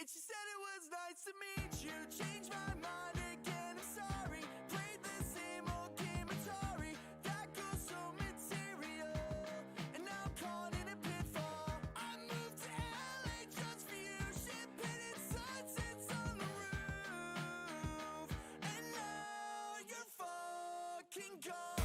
And she said it was nice to meet you. Changed my mind again, I'm sorry. Played the same old game Atari. That goes so material, and now I'm caught in a pitfall. I moved to LA just for you. Champagne and sunsets on the roof. And now you're fucking gone.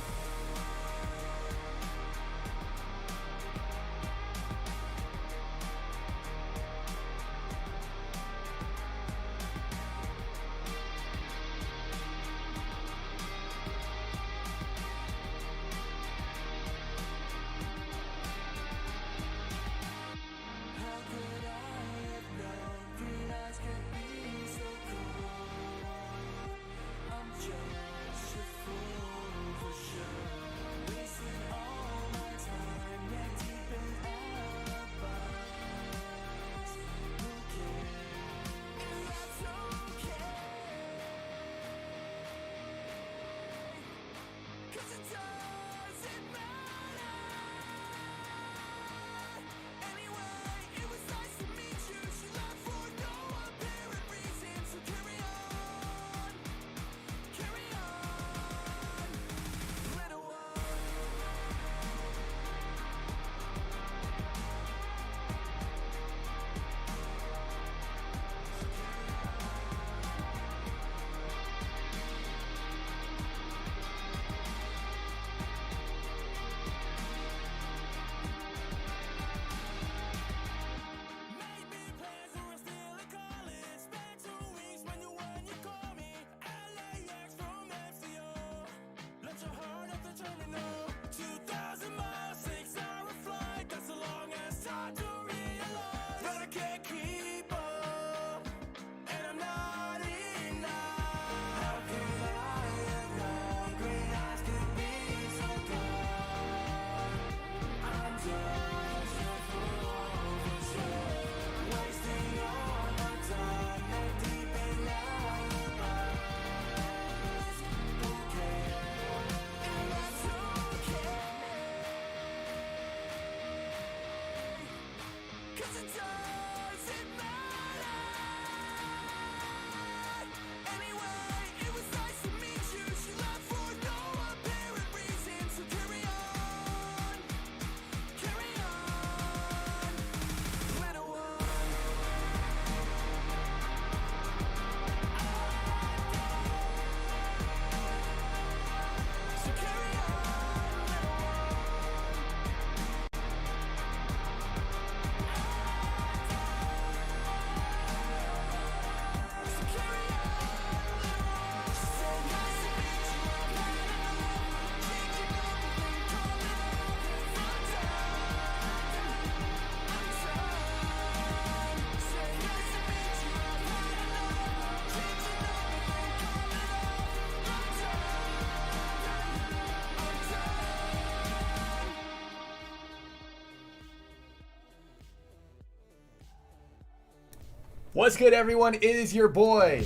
What's good, everyone? It is your boy,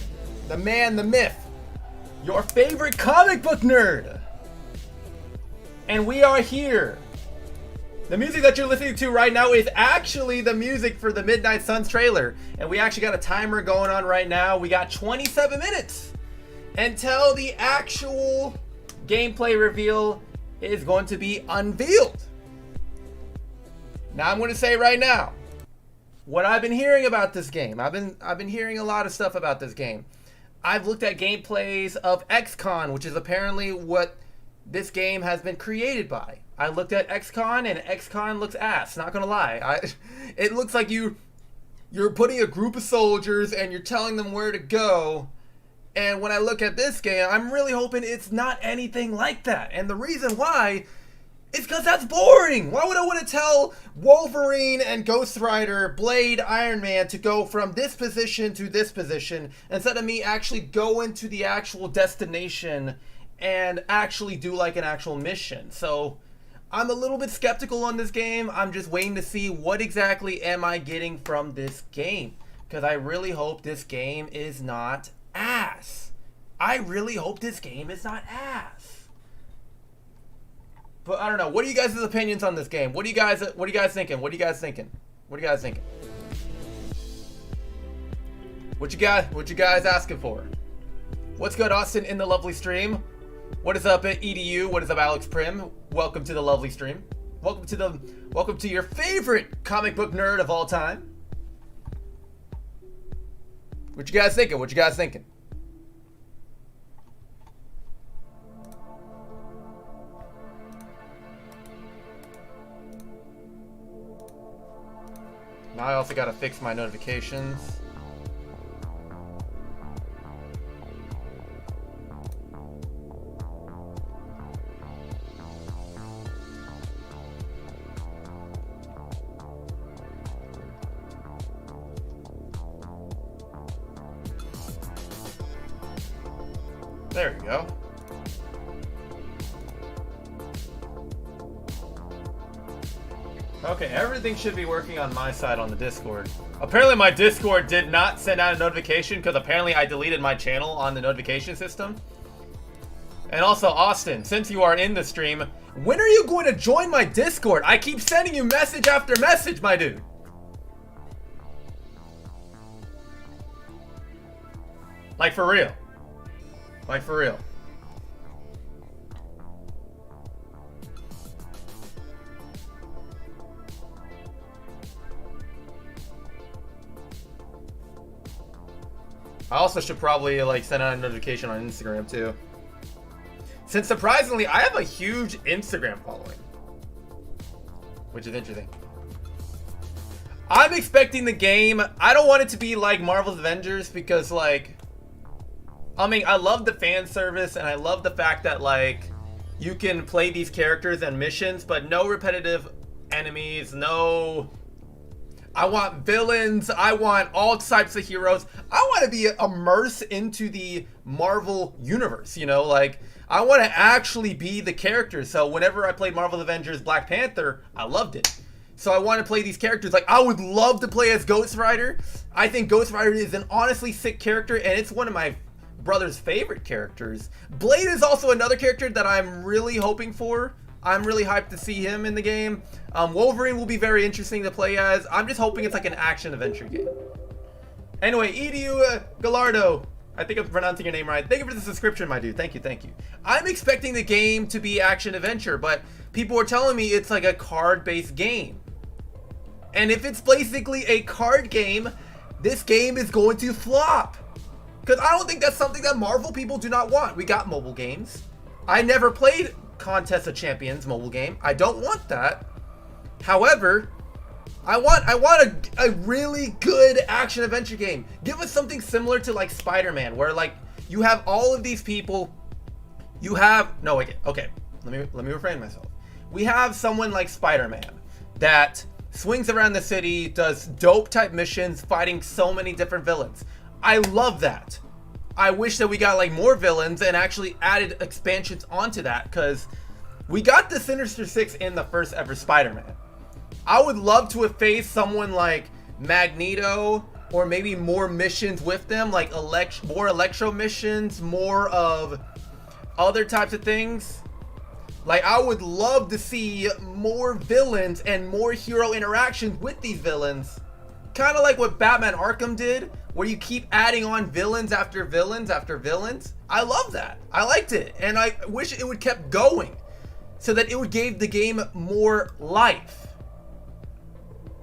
the man, the myth, your favorite comic book nerd. And we are here. The music that you're listening to right now is actually the music for the Midnight Suns trailer. And we actually got a timer going on right now. We got 27 minutes until the actual gameplay reveal is going to be unveiled. Now I'm going to say right now, what I've been hearing about this game, I've been hearing a lot of stuff about this game. I've looked at gameplays of XCON, which is apparently what this game has been created by. I looked at XCON, and XCON looks ass, not gonna lie. It looks like you're putting a group of soldiers and you're telling them where to go. And when I look at this game, I'm really hoping it's not anything like that. And the reason why is because that's boring. Why would I want to tell Wolverine and Ghost Rider, Blade, Iron Man to go from this position to this position instead of me actually going to the actual destination and actually do like an actual mission? So I'm a little bit skeptical on this game. I'm just waiting to see what exactly am I getting from this game, because I really hope this game is not ass. I really hope this game is not ass. But I don't know. What are you guys' opinions on this game? What are you guys thinking? What you guys asking for? What's good, Austin, in the lovely stream? What is up at EDU? What is up, Alex Prim? Welcome to the lovely stream. Welcome to your favorite comic book nerd of all time. What you guys thinking? What you guys thinking? Now I also gotta fix my notifications. There you go. Okay, everything should be working on my side on the Discord. Apparently my Discord did not send out a notification because apparently I deleted my channel on the notification system. And also, Austin, since you are in the stream, when are you going to join my Discord? I keep sending you message after message, my dude. Like for real. Like for real. I also should probably like send out a notification on Instagram too. Since surprisingly, I have a huge Instagram following, which is interesting. I'm expecting the game. I don't want it to be like Marvel's Avengers because like, I mean, I love the fan service and I love the fact that like you can play these characters and missions, but no repetitive enemies, no. I want villains. I want all types of heroes. I want to be immersed into the Marvel universe, you know, like I want to actually be the character. So whenever I played Marvel's Avengers Black Panther, I loved it. So I want to play these characters. Like I would love to play as Ghost Rider. I think Ghost Rider is an honestly sick character and it's one of my brother's favorite characters. Blade is also another character that I'm really hoping for. I'm really hyped to see him in the game. Wolverine will be very interesting to play as. I'm just hoping it's like an action adventure game. Anyway, Edu Gallardo, I think I'm pronouncing your name right. Thank you for the subscription, my dude. Thank you, thank you. I'm expecting the game to be action adventure, but people are telling me it's like a card-based game. And if it's basically a card game, this game is going to flop. Because I don't think that's something that Marvel people do not want. We got mobile games. I never played Contest of Champions mobile game. I don't want that. However, I want a really good action adventure game. Give us something similar to like Spider-Man, where like you have all of these people. You have okay. Let me refrain myself. We have someone like Spider-Man that swings around the city, does dope type missions, fighting so many different villains. I love that. I wish that we got like more villains and actually added expansions onto that, because we got the Sinister Six in the first ever Spider-Man. I would love to have faced someone like Magneto, or maybe more missions with them, like more Electro missions, more of other types of things. Like I would love to see more villains and more hero interactions with these villains. Kind of like what Batman Arkham did, where you keep adding on villains after villains after villains. I love that. I liked it. And I wish it would kept going so that it would give the game more life.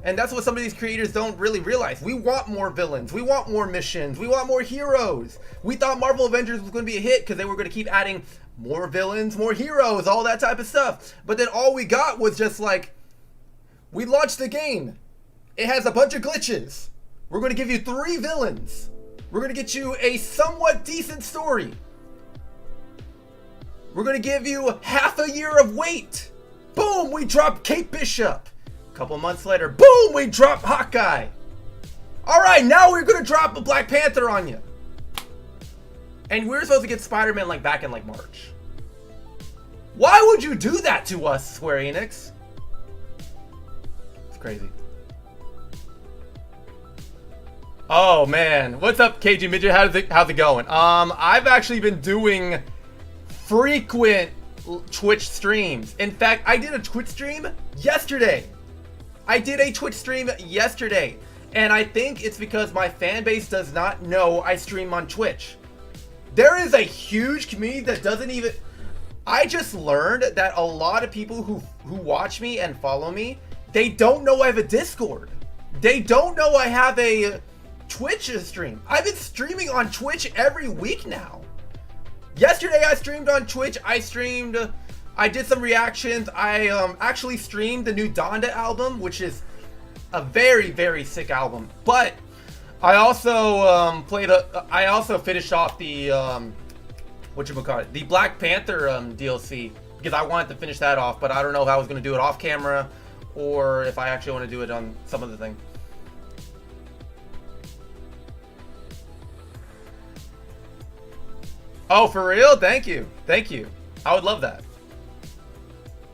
And that's what some of these creators don't really realize. We want more villains. We want more missions. We want more heroes. We thought Marvel Avengers was going to be a hit because they were going to keep adding more villains, more heroes, all that type of stuff. But then all we got was just like, we launched the game. It has a bunch of glitches. We're going to give you 3 villains. We're going to get you a somewhat decent story. We're going to give you half a year of wait. Boom, we drop Kate Bishop. A couple months later, boom, we drop Hawkeye. All right, now we're going to drop a Black Panther on you. And we're supposed to get Spider-Man like back in like March. Why would you do that to us, Square Enix? It's crazy. Oh man, what's up, KG Midget? How's it going? I've actually been doing frequent Twitch streams. In fact, I did a Twitch stream yesterday. And I think it's because my fan base does not know I stream on Twitch. There is a huge community that doesn't even... I just learned that a lot of people who watch me and follow me, they don't know I have a Discord. They don't know I have a Twitch stream. I've been streaming on Twitch every week now. Yesterday I streamed on Twitch. I did some reactions. I actually streamed the new Donda album, which is a very, very sick album. But I also I also finished off the the Black Panther DLC, because I wanted to finish that off, but I don't know if I was going to do it off camera or if I actually want to do it on some other thing. Oh, for real? Thank you. Thank you. I would love that.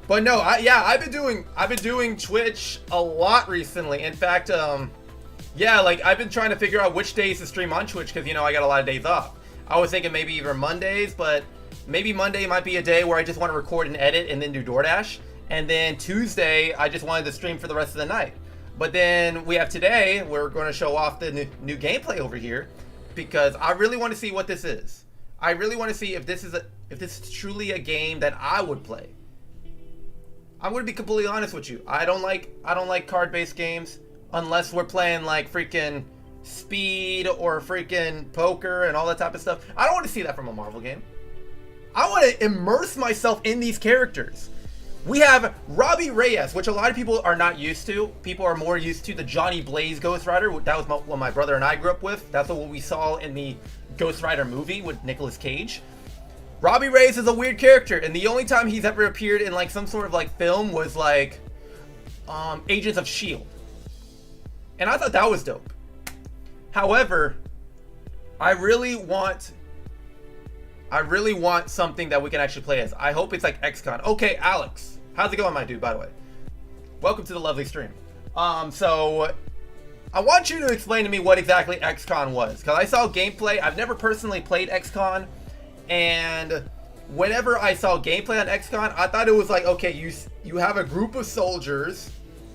But no, I've been doing Twitch a lot recently. In fact, yeah, like I've been trying to figure out which days to stream on Twitch, because I got a lot of days off. I was thinking maybe even Mondays, but maybe Monday might be a day where I just want to record and edit and then do DoorDash. And then Tuesday, I just wanted to stream for the rest of the night. But then we have today, we're going to show off the new gameplay over here, because I really want to see what this is. I really want to see if this is truly a game that I would play. I'm going to be completely honest with you. I don't like card-based games unless we're playing like freaking Speed or freaking poker and all that type of stuff. I don't want to see that from a Marvel game. I want to immerse myself in these characters. We have Robbie Reyes, which a lot of people are not used to. People are more used to the Johnny Blaze Ghost Rider. That was what my brother and I grew up with. That's what we saw in the Ghost Rider movie with Nicolas Cage. Robbie Reyes is a weird character, and the only time he's ever appeared in like some sort of like film was like Agents of S.H.I.E.L.D. And I thought that was dope. However, I really want something that we can actually play as. I hope it's like XCON. Okay, Alex, how's it going, my dude, by the way? Welcome to the lovely stream. So I want you to explain to me what exactly XCON was, because I saw gameplay. I've never personally played XCON, and whenever I saw gameplay on XCON, I thought it was like, okay, you have a group of soldiers,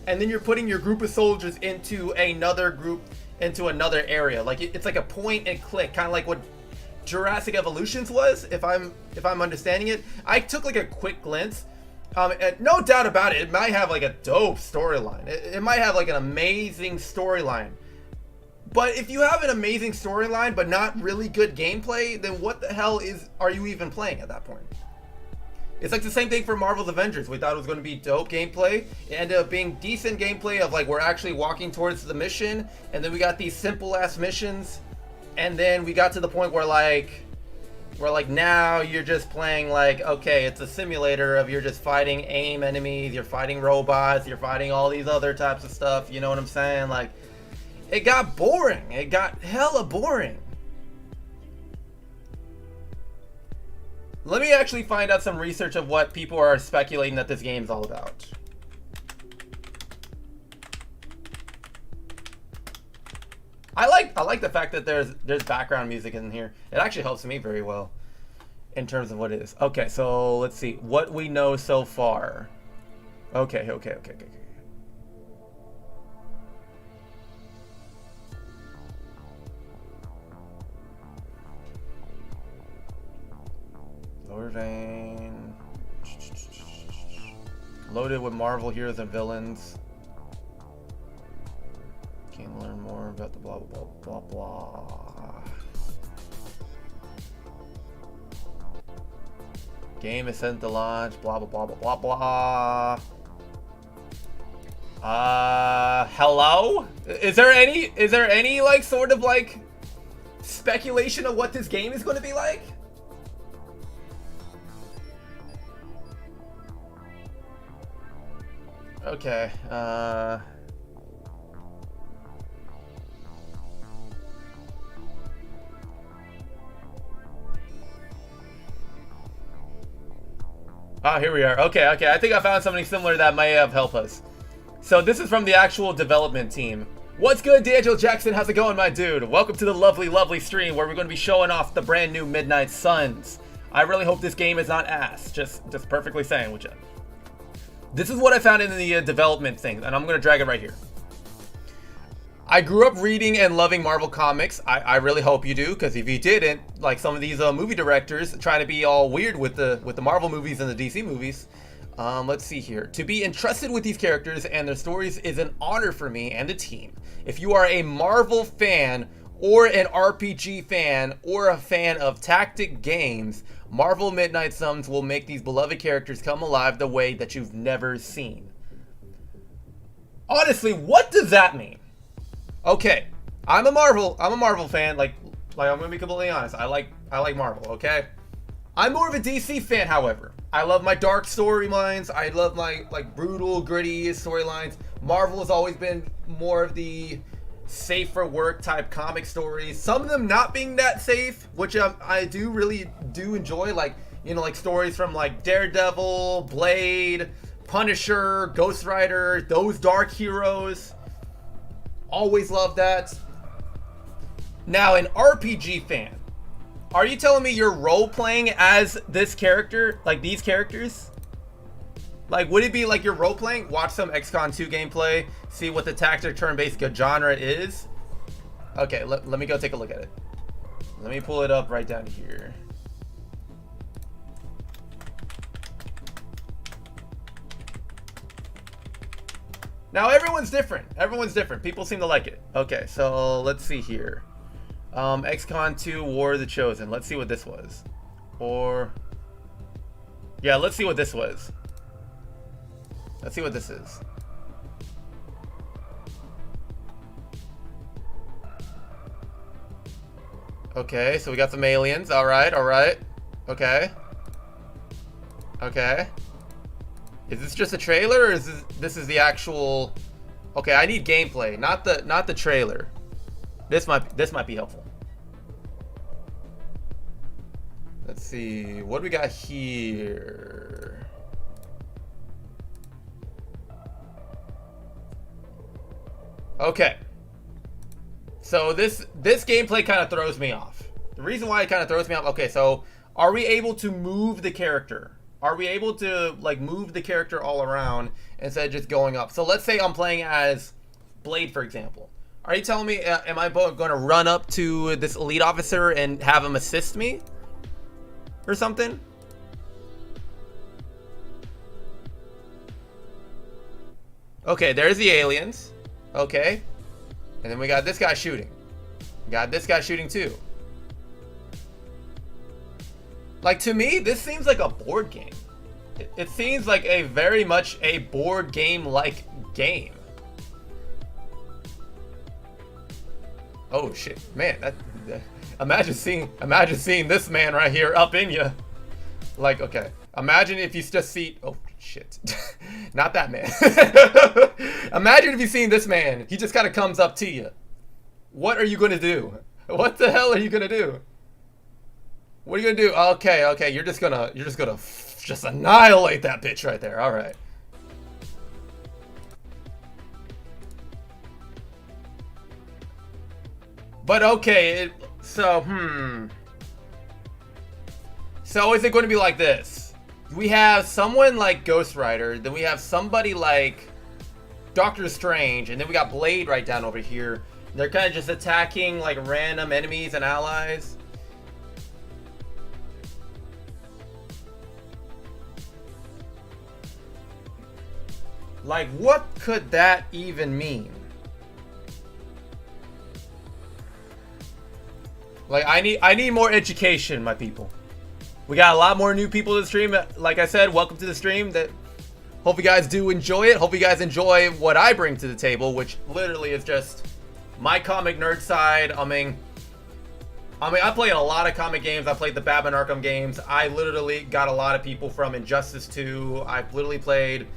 and then you're putting your group of soldiers into another group, into another area. Like it's like a point and click, kind of like what Jurassic Evolutions was, if I'm understanding it. I took like a quick glance. And no doubt about it, it might have like a dope storyline. It might have like an amazing storyline. But if you have an amazing storyline but not really good gameplay, then what the hell are you even playing at that point? It's like the same thing for Marvel's Avengers. We thought it was going to be dope gameplay. It ended up being decent gameplay of like we're actually walking towards the mission, and then we got these simple ass missions, and then we got to the point where like now you're just playing like, okay, it's a simulator of you're just fighting AIM enemies, you're fighting robots, you're fighting all these other types of stuff, you know what I'm saying? Like, it got boring. It got hella boring. Let me actually find out some research of what people are speculating that this game's all about. I like the fact that there's background music in here. It actually helps me very well in terms of what it is. Okay, so let's see what we know so far. Okay. Lower vein. Loaded with Marvel heroes and villains. Can learn more about the blah blah blah blah. Game is sent to launch. Blah blah blah blah blah blah. Hello? Is there any like sort of like speculation of what this game is going to be like? Okay. Oh, here we are. Okay. I think I found something similar that may have helped us. So this is from the actual development team. What's good, D'Angelo Jackson? How's it going, my dude? Welcome to the lovely stream where we're going to be showing off the brand new Midnight Suns. I really hope this game is not ass. Just perfectly saying with you. This is what I found in the development thing, and I'm going to drag it right here. I grew up reading and loving Marvel comics. I really hope you do, because if you didn't, like some of these movie directors trying to be all weird with the Marvel movies and the DC movies. Let's see here. To be entrusted with these characters and their stories is an honor for me and the team. If you are a Marvel fan or an RPG fan or a fan of tactic games, Marvel Midnight Suns will make these beloved characters come alive the way that you've never seen. Honestly, what does that mean? Okay, I'm a Marvel fan. Like I'm gonna be completely honest. I like Marvel. Okay, I'm more of a DC fan. However, I love my dark storylines. I love my like brutal, gritty storylines. Marvel has always been more of the safe for work type comic stories. Some of them not being that safe, which I do really enjoy. Like, you know, like stories from like Daredevil, Blade, Punisher, Ghost Rider, those dark heroes. Always love that. Now, an RPG fan, are you telling me you're role-playing as this character? Like these characters? Like, would it be like you're role-playing? Watch some XCOM 2 gameplay, see what the tactic turn-based genre is. Okay, let me go take a look at it. Let me pull it up right down here. Now, everyone's different. Everyone's different. People seem to like it. Okay, so let's see here. XCOM 2 War of the Chosen. Let's see what this was. Or... yeah, let's see what this was. Let's see what this is. Okay, so we got some aliens. Alright, alright. Okay. Okay. Is this just a trailer, or is this is the actual... okay, I need gameplay, not the trailer. This might be helpful. Let's see, what do we got here? Okay. So this gameplay kind of throws me off. The reason why it kind of throws me off, okay, so are we able to move the character? Are we able to like move the character all around instead of just going up? So let's say I'm playing as Blade, for example. Are you telling me, am I going to run up to this elite officer and have him assist me? Or something? Okay, there's the aliens. Okay. And then we got this guy shooting. We got this guy shooting too. Like, to me, this seems like a board game. It seems like a very much a board game-like game. Oh shit, man! Imagine seeing this man right here up in you. Like, okay, imagine if you just see. Oh shit, not that man. Imagine if you seen this man. He just kind of comes up to you. What are you gonna do? What the hell are you gonna do? What are you gonna do? Okay, you're just gonna just annihilate that bitch right there. All right. But okay, so is it going to be like this? We have someone like Ghost Rider, then we have somebody like Doctor Strange, and then we got Blade right down over here. They're kind of just attacking like random enemies and allies. Like, what could that even mean? Like, I need more education, my people. We got a lot more new people to the stream. Like I said, welcome to the stream. Hope you guys do enjoy it. Hope you guys enjoy what I bring to the table, which literally is just my comic nerd side. I mean, I played a lot of comic games. I played the Batman Arkham games. I literally got a lot of people from Injustice 2. I've literally played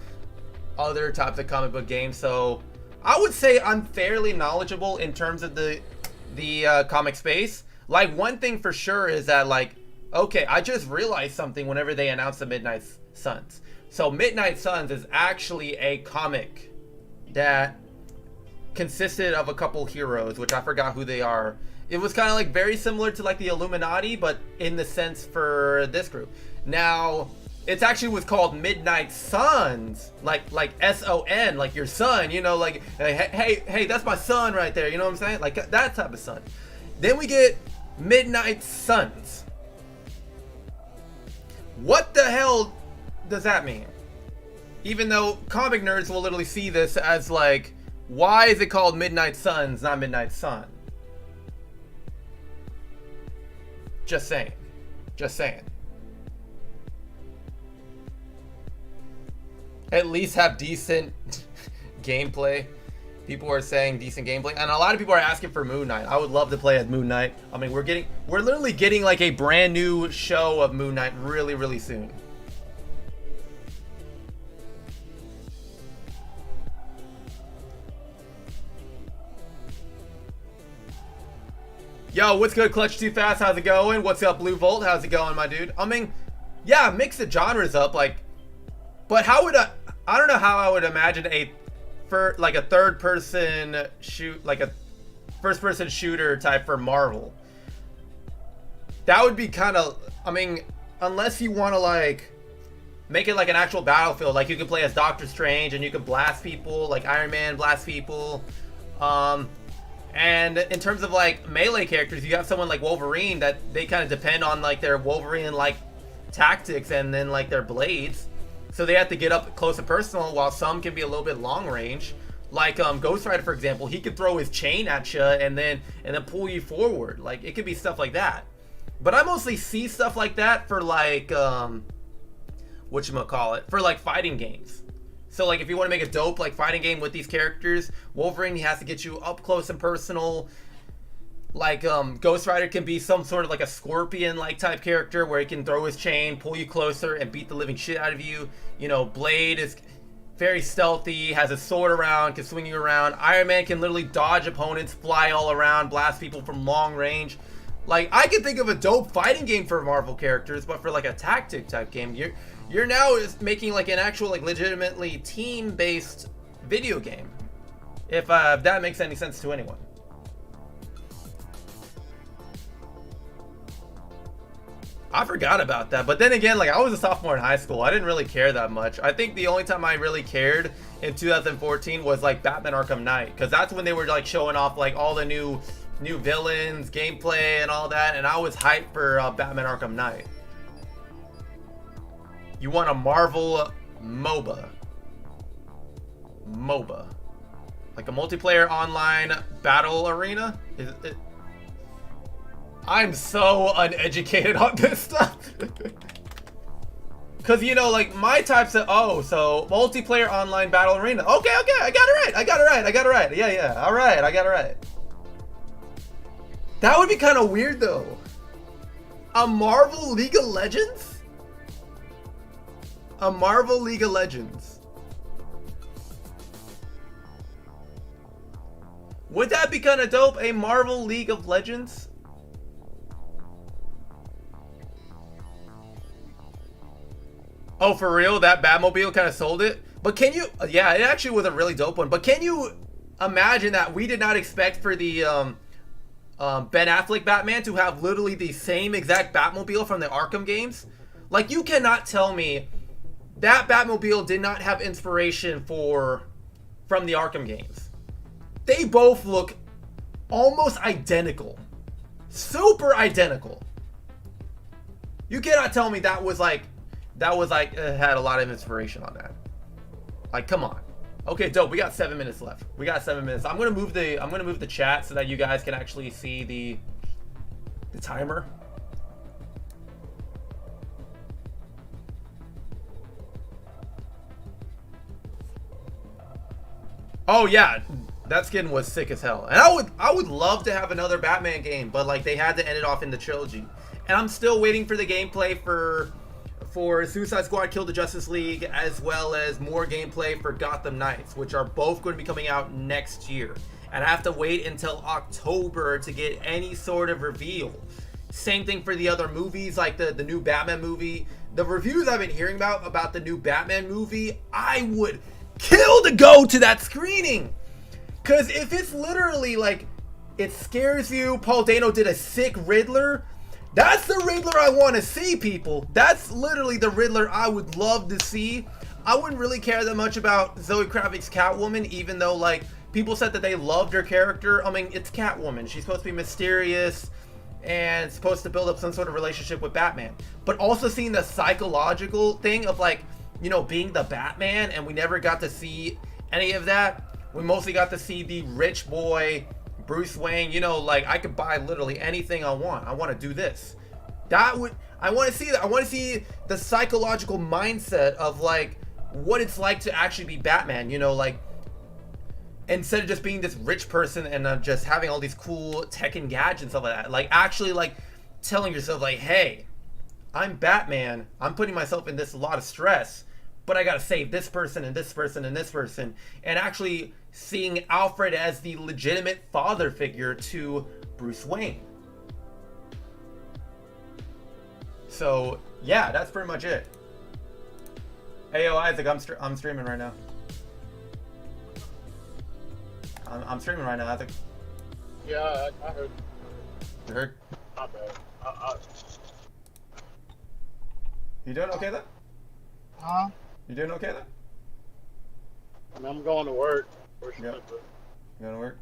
other types of comic book games. So I would say I'm fairly knowledgeable in terms of the comic space. Like, one thing for sure is that, like, okay, I just realized something whenever they announced the Midnight Suns. So Midnight Suns is actually a comic that consisted of a couple heroes, which I forgot who they are. It was kind of like very similar to like the Illuminati, but in the sense for this group. Now, it's actually was called Midnight Suns, like S-O-N, like your son, you know, like hey, that's my son right there, you know what I'm saying? Like that type of son. Then we get Midnight Suns. What the hell does that mean? Even though comic nerds will literally see this as like, why is it called Midnight Suns, not Midnight Sun? Just saying. Just saying. At least have decent gameplay. People are saying decent gameplay, and a lot of people are asking for Moon Knight. I would love to play as Moon Knight. I mean, we're literally getting like a brand new show of Moon Knight really soon. Yo, what's good, Clutch Too Fast? How's it going? What's up, Blue Volt? How's it going, my dude? I mean, yeah, mix the genres up, like, but how would I don't know how I would imagine a third person shoot, like a first person shooter type for Marvel. That would be kind of, I mean, unless you want to like make it like an actual battlefield, like you can play as Doctor Strange and you can blast people, like Iron Man blast people. And in terms of like melee characters, you have someone like Wolverine that they kind of depend on like their Wolverine like tactics and then like their blades. So they have to get up close and personal, while some can be a little bit long range. Like Ghost Rider, for example, he could throw his chain at you and then pull you forward. Like it could be stuff like that. But I mostly see stuff like that for like whatchamacallit, for like fighting games. So like if you want to make a dope like fighting game with these characters, Wolverine, he has to get you up close and personal. Like Ghost Rider can be some sort of like a scorpion like type character where he can throw his chain, pull you closer, and beat the living shit out of you. You know, Blade is very stealthy, has a sword around, can swing you around. Iron Man can literally dodge opponents, fly all around, blast people from long range. Like I can think of a dope fighting game for Marvel characters, but for like a tactic type game, you're now making like an actual like legitimately team based video game. If that makes any sense to anyone. I forgot about that, but then again, like I was a sophomore in high school. I didn't really care that much. I think the only time I really cared in 2014 was like Batman Arkham Knight, because that's when they were like showing off like all the new villains, gameplay, and all that, and I was hyped for Batman Arkham Knight. You want a Marvel MOBA? Like a multiplayer online battle arena? Is it? I'm so uneducated on this stuff. Cause you know, like my types of so multiplayer online battle arena. Okay, I got it right. Yeah. All right, I got it right. That would be kind of weird though. A Marvel League of Legends? A Marvel League of Legends. Would that be kind of dope? A Marvel League of Legends? Oh, for real? That Batmobile kind of sold it? But can you... Yeah, it actually was a really dope one. But can you imagine that we did not expect for the Ben Affleck Batman to have literally the same exact Batmobile from the Arkham games? Like, you cannot tell me that Batmobile did not have inspiration from the Arkham games. They both look almost identical. Super identical. You cannot tell me that was like had a lot of inspiration on that. Like, come on. Okay, dope. We got 7 minutes left. I'm gonna move the chat so that you guys can actually see the timer. Oh yeah, that skin was sick as hell. And I would love to have another Batman game, but like they had to end it off in the trilogy. And I'm still waiting for the gameplay for Suicide Squad Kill the Justice League, as well as more gameplay for Gotham Knights, which are both going to be coming out next year. And I have to wait until October to get any sort of reveal. Same thing for the other movies, like the new Batman movie. The reviews I've been hearing about the new Batman movie, I would kill to go to that screening. Because if it's literally like, it scares you, Paul Dano did a sick Riddler, That's the Riddler I want to see, people. That's literally the Riddler I would love to see. I wouldn't really care that much about Zoe Kravitz's Catwoman, even though, like, people said that they loved her character. I mean, it's Catwoman. She's supposed to be mysterious and supposed to build up some sort of relationship with Batman. But also seeing the psychological thing of, like, you know, being the Batman, and we never got to see any of that. We mostly got to see the rich boy Bruce Wayne, you know, like, I could buy literally anything I want. I want to do this. I want to see that. I want to see the psychological mindset of, like, what it's like to actually be Batman, you know, like, instead of just being this rich person and just having all these cool tech and gadgets and stuff like that. Like, actually, like, telling yourself, like, hey, I'm Batman. I'm putting myself in this a lot of stress, but I gotta save this person and this person and this person. And actually seeing Alfred as the legitimate father figure to Bruce Wayne. So, yeah, that's pretty much it. Hey, yo, Isaac, I'm streaming right now. I'm streaming right now, Isaac. Yeah, I heard. You heard? My bad. You doing okay then? Huh? You doing okay then? I mean, I'm going to work. Yeah. You going to work?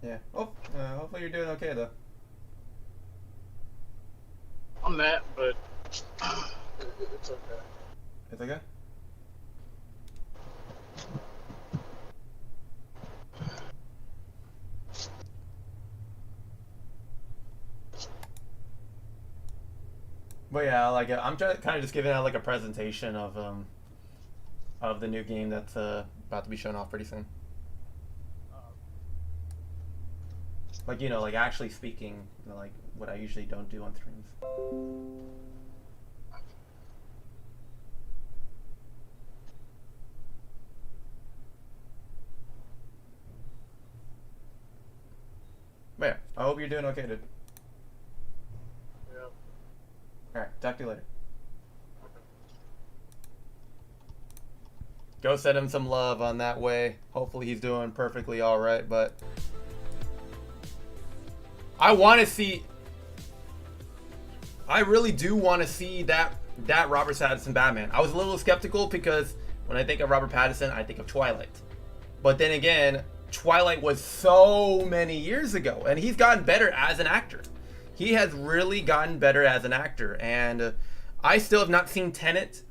Yeah. Oh, hopefully you're doing okay though. I'm that, but it's okay. It's okay? But yeah, like, I'm trying to kind of just giving out like a presentation of the new game that's about to be shown off pretty soon. Like, you know, like actually speaking, you know, like what I usually don't do on streams. But yeah, I hope you're doing okay, dude. Yeah. Alright, talk to you later. Go send him some love on that way. Hopefully he's doing perfectly alright, but I want to see, I really do want to see that Robert Pattinson Batman. I was a little skeptical because when I think of Robert Pattinson, I think of Twilight. But then again, Twilight was so many years ago, and he's gotten better as an actor. He has really gotten better as an actor, and I still have not seen Tenet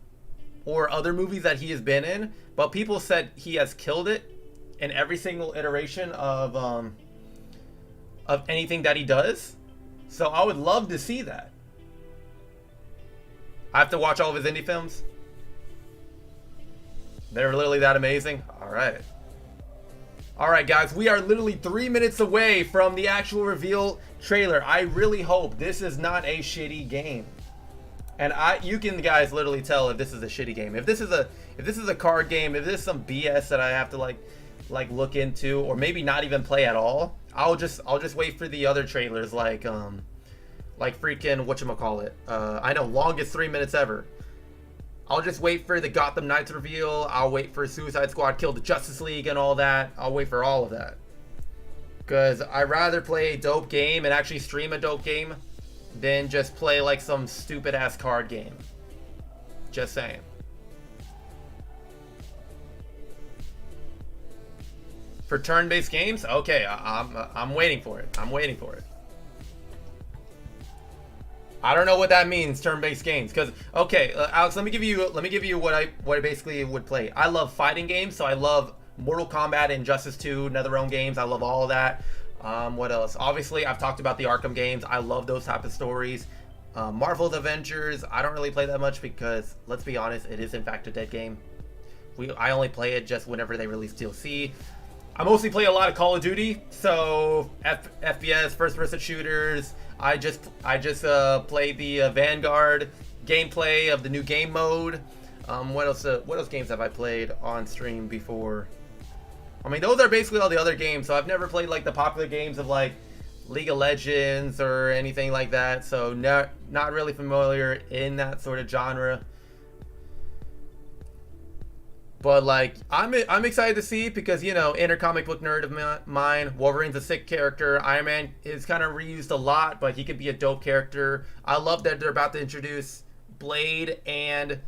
or other movies that he has been in, but people said he has killed it in every single iteration of anything that he does. So I would love to see that. I have to watch all of his indie films. They're literally that amazing. Alright. Alright guys, we are literally 3 minutes away from the actual reveal trailer. I really hope this is not a shitty game. And you can guys literally tell if this is a shitty game. If this is a card game, if this is some BS that I have to like look into, or maybe not even play at all, I'll just wait for the other trailers, like freaking whatchamacallit. I know, longest 3 minutes ever. I'll just wait for the Gotham Knights reveal. I'll wait for Suicide Squad Kill the Justice League and all that. I'll wait for all of that. Because I'd rather play a dope game and actually stream a dope game than just play like some stupid ass card game. Just saying. For turn-based games, okay, I'm waiting for it. I'm waiting for it. I don't know what that means, turn-based games, because okay, Alex, let me give you what I basically would play. I love fighting games, so I love Mortal Kombat, Injustice 2, NetherRealm games. I love all of that. What else? Obviously, I've talked about the Arkham games. I love those type of stories. Marvel's Avengers, I don't really play that much because, let's be honest, it is in fact a dead game. I only play it just whenever they release DLC. I mostly play a lot of Call of Duty, so FPS, first-person shooters. I just played the Vanguard gameplay of the new game mode. What else games have I played on stream before? I mean, those are basically all the other games. So I've never played like the popular games of like League of Legends or anything like that, so not really familiar in that sort of genre. But like, I'm excited to see, because, you know, inner comic book nerd of mine, Wolverine's a sick character. Iron Man is kind of reused a lot, but he could be a dope character. I love that they're about to introduce Blade and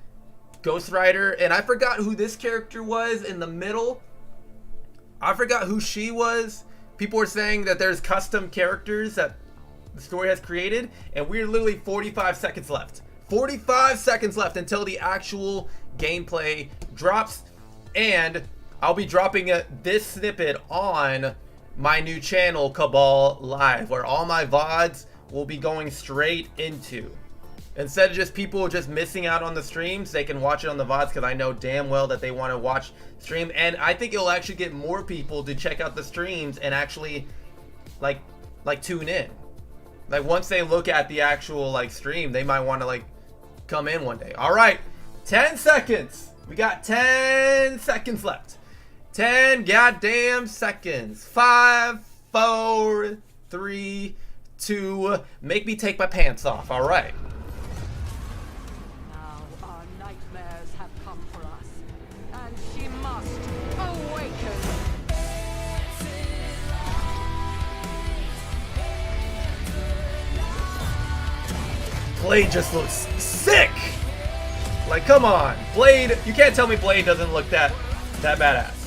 Ghost Rider, and I forgot who this character was in the middle. I forgot who she was. People were saying that there's custom characters that the story has created, and we're literally 45 seconds left. 45 seconds left until the actual gameplay drops, and I'll be dropping this snippet on my new channel, Cabal Live, where all my VODs will be going straight into. Instead of just people just missing out on the streams, they can watch it on the VODs, because I know damn well that they want to watch stream, and I think it'll actually get more people to check out the streams and actually like tune in. Like, once they look at the actual like stream, they might want to like come in one day. All right, 10 seconds. We got 10 seconds left. 10 goddamn seconds. 5, 4, 3, 2. Make me take my pants off. All right. Now our nightmares have come for us, and she must awaken. Blade just looks sick. Like, come on, Blade. You can't tell me Blade doesn't look that badass.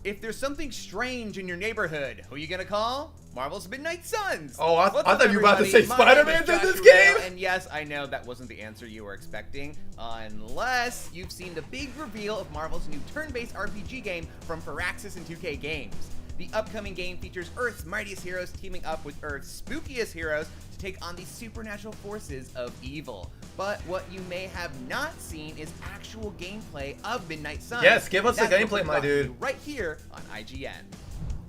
If there's something strange in your neighborhood, who are you gonna call? Marvel's Midnight Suns. Oh, I What's thought up, you were about to say everybody? My name Spider-Man's is in this Joshua game. Rao, and yes, I know that wasn't the answer you were expecting, unless you've seen the big reveal of Marvel's new turn-based RPG game from Firaxis and 2K Games. The upcoming game features Earth's mightiest heroes teaming up with Earth's spookiest heroes to take on the supernatural forces of evil. But what you may have not seen is actual gameplay of Midnight Suns. Yes, give us the That's what gameplay, we've my got for dude. you right here on IGN.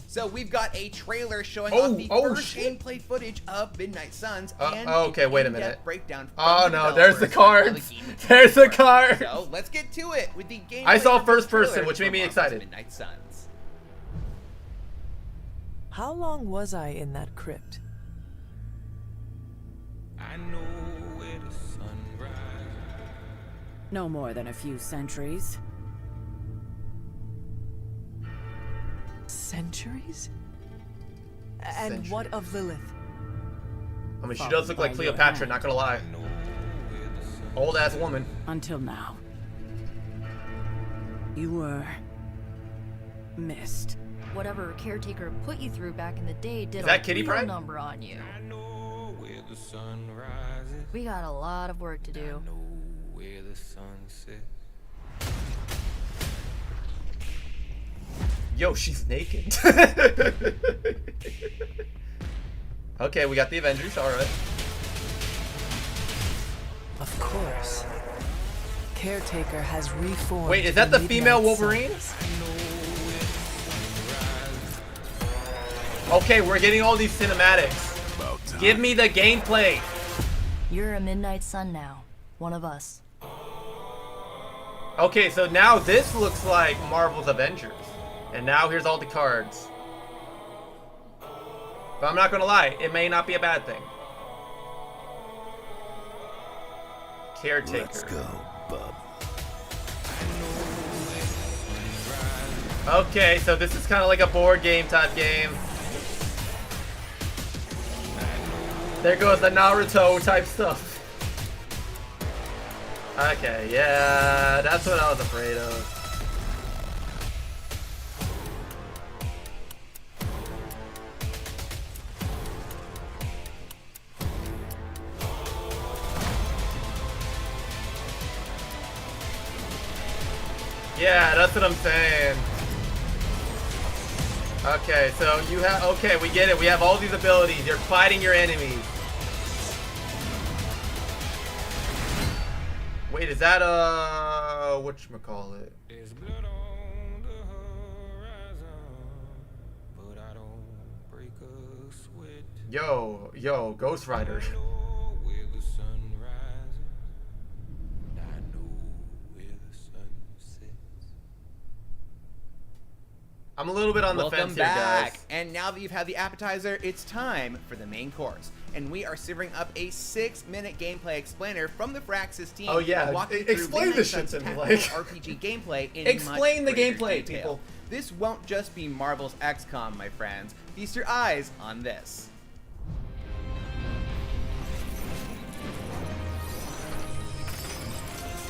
So we've got a trailer showing Oh, off the oh, first shit. gameplay footage of Midnight Suns and okay, an wait a in-depth minute. breakdown from Oh the no, there's the developers of cards. kabalgb. There's the cards. So let's get to it with the gameplay. I saw of the first person, trailer which made for me Marvel's excited. Midnight Suns. How long was I in that crypt? I know where the sun rises. No more than a few centuries. Centuries? And what of Lilith? I mean, she Followed does look like by your Cleopatra, hand. not gonna lie. Know where the sun Old ass woman. Until now. You were missed. Whatever caretaker put you through back in the day did Is that a Kitty real Pryde? number on you. I know where the sun rises. We got a lot of work to I do. know where the sun sets. Yo, she's naked. Okay, we got the Avengers. All right. Of course. Caretaker has reformed. Wait, is that the Midnight female Wolverine? Suns. Okay, we're getting all these cinematics. Give me the gameplay. You're a Midnight Sun now. One of us. Okay, so now this looks like Marvel's Avengers. And now here's all the cards. But I'm not gonna lie, it may not be a bad thing. Caretaker. Let's go, bub. Okay, so this is kind of like a board game type game. There goes the Naruto type stuff. Okay, yeah, that's what I was afraid of. Yeah, that's what I'm saying. Okay, so you have, okay, we get it. We have all these abilities. You're fighting your enemies. Wait, is that, whatchamacallit? There's blood on the horizon, but I don't break a sweat. Yo, Ghost Rider. I know where the sun rises. I know where the sun sets. I'm a little bit on the fence here, back. guys. And now that you've had the appetizer, it's time for the main course. And we are serving up a 6-minute gameplay explainer from the Firaxis team. Oh, yeah. Walking through Explain Midnight this shit Sun's to me, tactical like- RPG gameplay in Explain much the greater gameplay, detail. people. This won't just be Marvel's XCOM, my friends. Feast your eyes on this.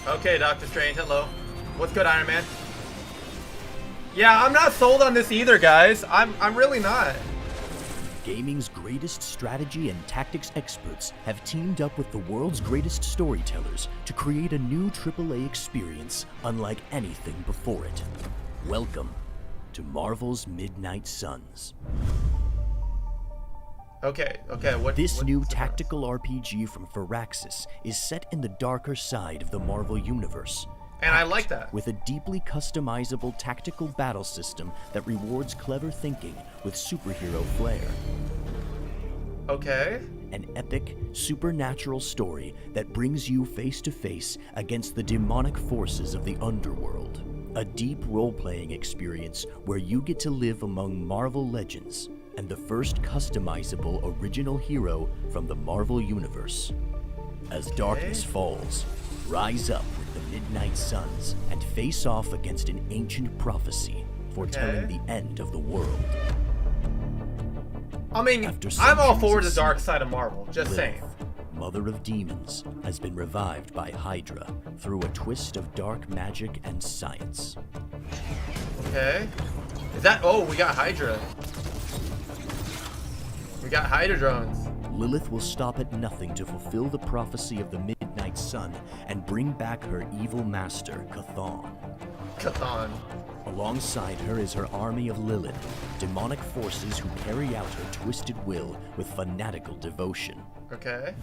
Okay, Doctor Strange, hello. What's good, Iron Man? Yeah, I'm not sold on this either, guys. I'm really not. Gaming's greatest strategy and tactics experts have teamed up with the world's greatest storytellers to create a new AAA experience unlike anything before it. Welcome to Marvel's Midnight Suns. Okay, what This what's new the premise? tactical RPG from Firaxis is set in the darker side of the Marvel Universe. And I like that. With a deeply customizable tactical battle system that rewards clever thinking with superhero flair. Okay. An epic, supernatural story that brings you face to face against the demonic forces of the underworld. A deep role-playing experience where you get to live among Marvel legends and the first customizable original hero from the Marvel Universe. As darkness falls, rise up with the Midnight Suns and face off against an ancient prophecy foretelling the end of the world. I mean, After I'm all centuries for of the dark sin, side of Marvel, just saying. Lilith, Mother of Demons, has been revived by Hydra through a twist of dark magic and science. Okay. Is that... Oh, we got Hydra. We got Hydra drones. Lilith will stop at nothing to fulfill the prophecy of the Midnight Sun and bring back her evil master, Chthon. Chthon. Alongside her is her army of Lilith, demonic forces who carry out her twisted will with fanatical devotion. Okay.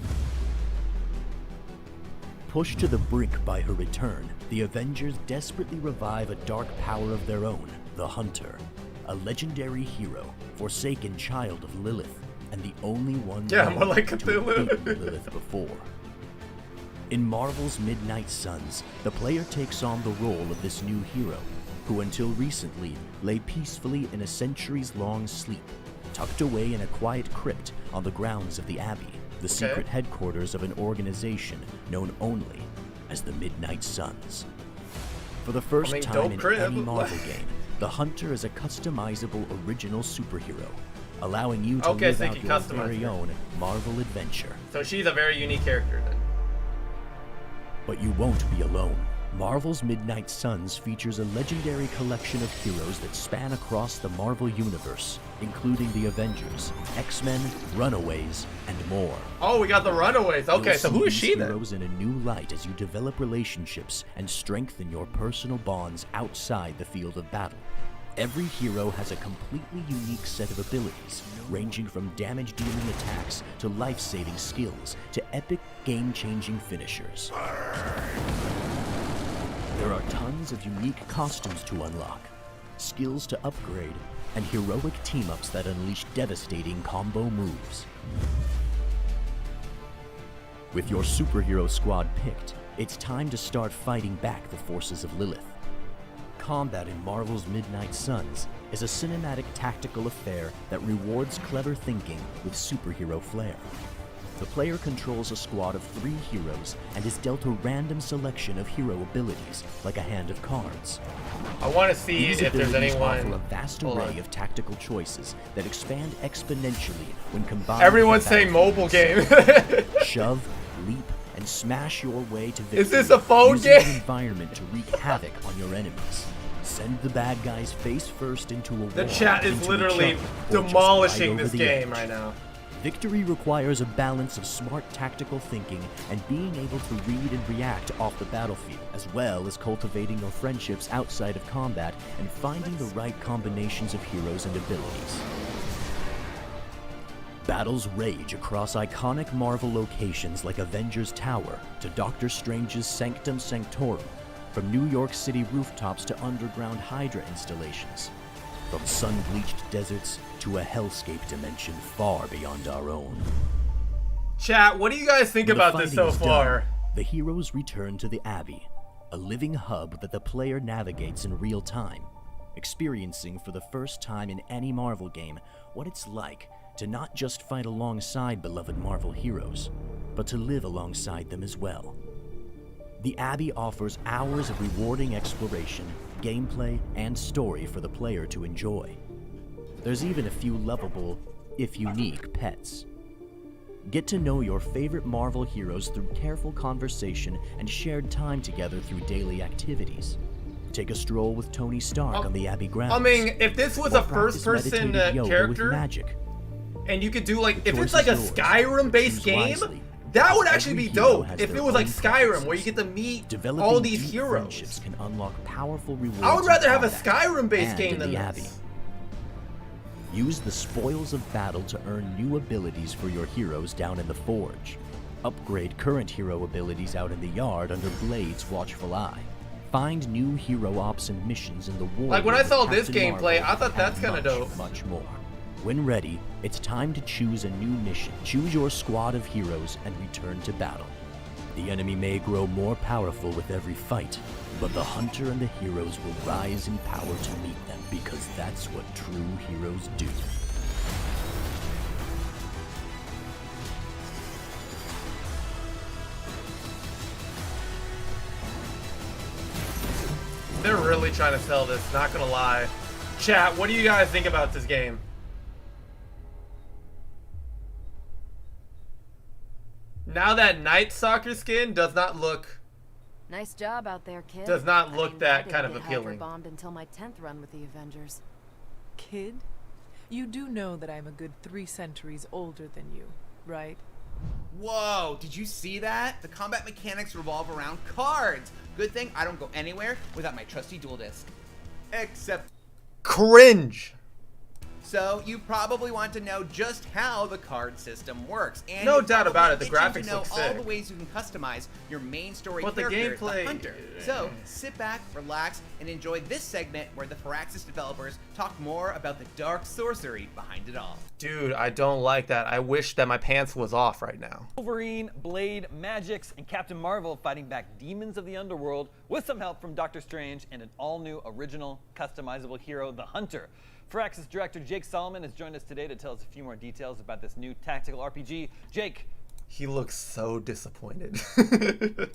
Pushed to the brink by her return, the Avengers desperately revive a dark power of their own, the Hunter, a legendary hero, forsaken child of Lilith, and the only one Yeah, known more like to have Cthulhu. beaten Lilith before. In Marvel's Midnight Suns, the player takes on the role of this new hero, who until recently lay peacefully in a centuries-long sleep, tucked away in a quiet crypt on the grounds of the Abbey, the secret headquarters of an organization known only as the Midnight Suns. For the first time dope in crib. any Marvel game, the Hunter is a customizable original superhero, allowing you to live so you out can your customize very her. own Marvel adventure. So she's a very unique character then. But you won't be alone. Marvel's Midnight Suns features a legendary collection of heroes that span across the Marvel Universe, including the Avengers, X-Men, Runaways, and more. Oh, we got the Runaways. Okay, You'll so see who is these she then? heroes in a new light as you develop relationships and strengthen your personal bonds outside the field of battle. Every hero has a completely unique set of abilities, ranging from damage-dealing attacks to life-saving skills to epic game-changing finishers. There are tons of unique costumes to unlock, skills to upgrade, and heroic team-ups that unleash devastating combo moves. With your superhero squad picked, it's time to start fighting back the forces of Lilith. Combat in Marvel's Midnight Suns is a cinematic tactical affair that rewards clever thinking with superhero flair. The player controls a squad of 3 heroes and is dealt a random selection of hero abilities, like a hand of cards. I want to see These if there's abilities anyone. offer a vast Hold array on. of tactical choices that expand exponentially when combined. Everyone's with the saying mobile game. Shove, leap, and smash your way to victory. Is this a phone using game? the environment to wreak havoc on your enemies. Send the bad guys face first into a The wall, chat is into a literally chunk, or just demolishing right this over the game edge. right now. Victory requires a balance of smart tactical thinking and being able to read and react off the battlefield, as well as cultivating your friendships outside of combat and finding the right combinations of heroes and abilities. Battles rage across iconic Marvel locations like Avengers Tower to Doctor Strange's Sanctum Sanctorum, from New York City rooftops to underground Hydra installations, from sun-bleached deserts to a hellscape dimension far beyond our own. Chat, what do you guys think When the about this so fighting is far? done, the heroes return to the Abbey, a living hub that the player navigates in real time. experiencing for the first time in any Marvel game what it's like to not just fight alongside beloved Marvel heroes, but to live alongside them as well. The Abbey offers hours of rewarding exploration, gameplay, and story for the player to enjoy. There's even a few lovable, if unique, pets. Get to know your favorite Marvel heroes through careful conversation and shared time together through daily activities. Take a stroll with Tony Stark on the Abbey grounds. I mean, if this was a first-person character, magic. And you could do like, if it's like a Skyrim-based game, that would actually be dope. If it was like Skyrim, where you get to meet all these heroes. Can unlock powerful rewards. I would rather have a Skyrim-based game than the this. Abbey. Use the spoils of battle to earn new abilities for your heroes down in the Forge. Upgrade current hero abilities out in the yard under Blade's watchful eye. Find new hero ops and missions in the war. Like when I saw this Captain gameplay, Marvel, I thought that's and kind of dope. Much more. When ready, it's time to choose a new mission. Choose your squad of heroes and return to battle. The enemy may grow more powerful with every fight, but the hunter and the heroes will rise in power to meet them, because that's what true heroes do. They're really trying to sell this, not gonna lie. Chat, what do you guys think about this game? Now that Night Soccer skin does not look Nice job out there, kid. Does not look I mean, that I kind of didn't get appealing. bombed until my 10th run with the Avengers. Kid, you do know that I'm a good 3 centuries older than you, right? Whoa, did you see that? The combat mechanics revolve around cards. Good thing I don't go anywhere without my trusty dual disc. Except cringe. So you probably want to know just how the card system works. And No you're doubt about it, the probably graphics itching to know look all sick. the ways you can customize your main story But the character, gameplay- the Hunter. So sit back, relax, and enjoy this segment where the Firaxis developers talk more about the dark sorcery behind it all. Dude, I don't like that. I wish that my pants was off right now. Wolverine, Blade, Magix, and Captain Marvel fighting back demons of the underworld with some help from Doctor Strange and an all-new original customizable hero, the Hunter. Firaxis director Jake Solomon has joined us today to tell us a few more details about this new tactical RPG. Jake. He looks so disappointed.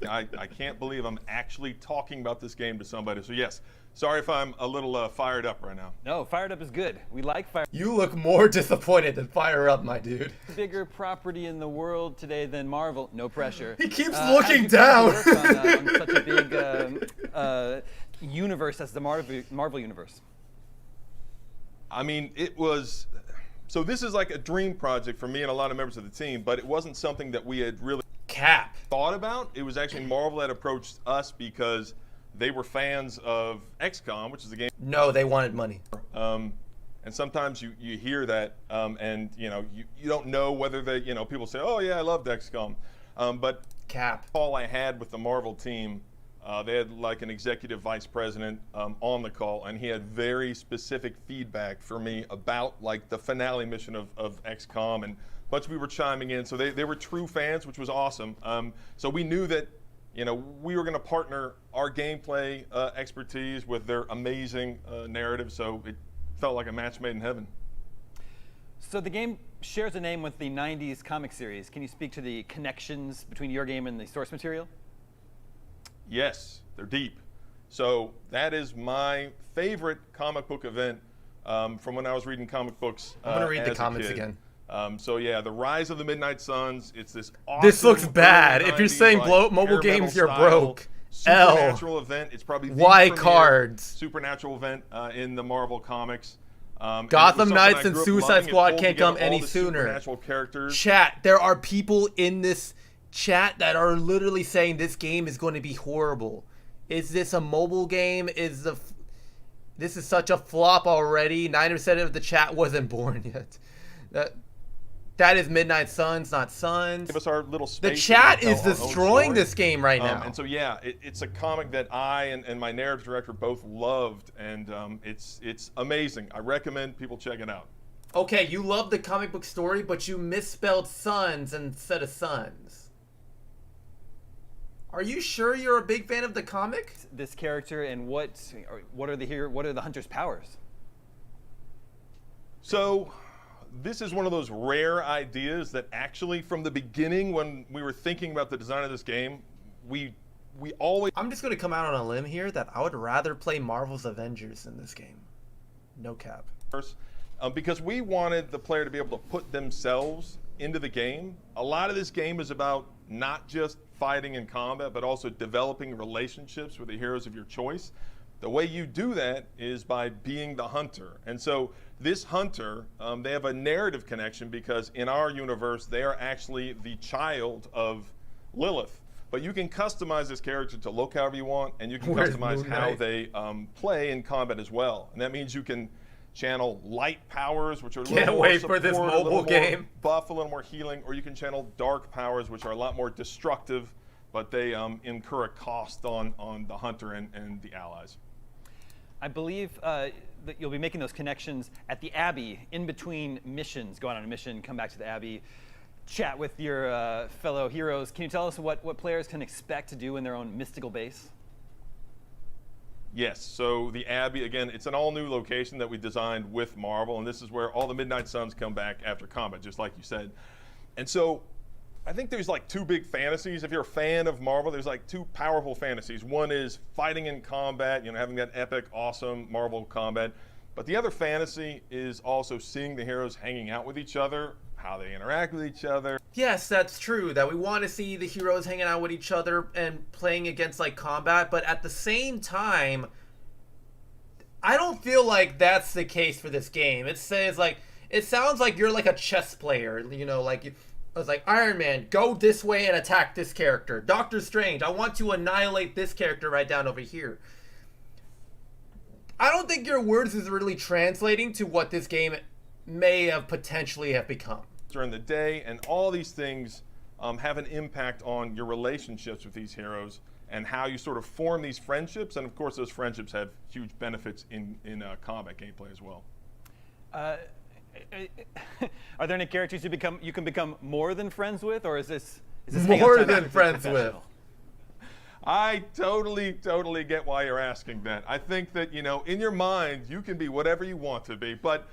I can't believe I'm actually talking about this game to somebody. So yes, sorry if I'm a little fired up right now. No, fired up is good. We like fire. You look more disappointed than fire up, my dude. Bigger property in the world today than Marvel. No pressure. He keeps looking down. How do you work on such a big universe as the Marvel universe? I mean, it was, so this is like a dream project for me and a lot of members of the team, but it wasn't something that we had really thought about. It was actually Marvel that approached us because they were fans of XCOM, which is a game. No, they wanted money. And sometimes you hear that, and you don't know whether they, people say, oh yeah, I loved XCOM. But call I had with the Marvel team, they had like an executive vice president on the call, and he had very specific feedback for me about like the finale mission of XCOM, and a bunch of people were chiming in. So they were true fans, which was awesome. So we knew that we were going to partner our gameplay expertise with their amazing narrative. So it felt like a match made in heaven. So the game shares a name with the 90s comic series. Can you speak to the connections between your game and the source material? Yes, they're deep. So that is my favorite comic book event from when I was reading comic books. I'm gonna read the as a comments kid. again. So yeah, the Rise of the Midnight Suns. It's this awesome. This looks bad. If you're 90s, saying like, mobile hair games, metal you're style, broke. L. Supernatural event. It's probably the Y premier cards. supernatural event in the Marvel comics. Gotham Knights and Suicide Squad can't come any any sooner. Supernatural characters. Chat, there are people in this chat that are literally saying this game is going to be horrible. Is this a mobile game? This is such a flop already. 90% of the chat wasn't born yet. That is Midnight Suns, not Suns. Give us our little space. The chat to tell is our own destroying story. this game right now. And so yeah, it's a comic that I and my narrative director both loved, and it's amazing. I recommend people check it out. Okay, you love the comic book story, but you misspelled Suns instead of Sons. Are you sure you're a big fan of the comic? This character and what are the hunter's powers? So, this is one of those rare ideas that actually, from the beginning, when we were thinking about the design of this game, we always. I'm just going to come out on a limb here that I would rather play Marvel's Avengers in this game. No cap. Because we wanted the player to be able to put themselves into the game. A lot of this game is about not just fighting in combat, but also developing relationships with the heroes of your choice. The way you do that is by being the hunter. And so this hunter, they have a narrative connection because in our universe, they are actually the child of Lilith. But you can customize this character to look however you want, and you can customize how they play in combat as well. And that means you can channel light powers, which are a little more support, for this a mobile little game. more buff, a little more healing, or you can channel dark powers, which are a lot more destructive, but they incur a cost on the hunter and the allies. I believe that you'll be making those connections at the Abbey, in between missions. Go out on a mission, come back to the Abbey, chat with your fellow heroes. Can you tell us what players can expect to do in their own mystical base? Yes, so the Abbey, again, it's an all-new location that we designed with Marvel, and this is where all the Midnight Suns come back after combat, just like you said. And so I think there's like two big fantasies. If you're a fan of Marvel, there's like two powerful fantasies. One is fighting in combat, having that epic, awesome Marvel combat. But the other fantasy is also seeing the heroes hanging out with each other, how they interact with each other. Yes, that's true, that we want to see the heroes hanging out with each other and playing against like combat, but at the same time, I don't feel like that's the case for this game. It sounds like you're like a chess player, it's like Iron Man, go this way and attack this character. Doctor Strange, I want to annihilate this character right down over here. I don't think your words is really translating to what this game may have potentially have become. During the day, and all these things have an impact on your relationships with these heroes and how you sort of form these friendships. And of course, those friendships have huge benefits in combat gameplay as well. Are there any characters you can become more than friends with, or is this more than friends with? I totally get why you're asking that. I think that, in your mind, you can be whatever you want to be, but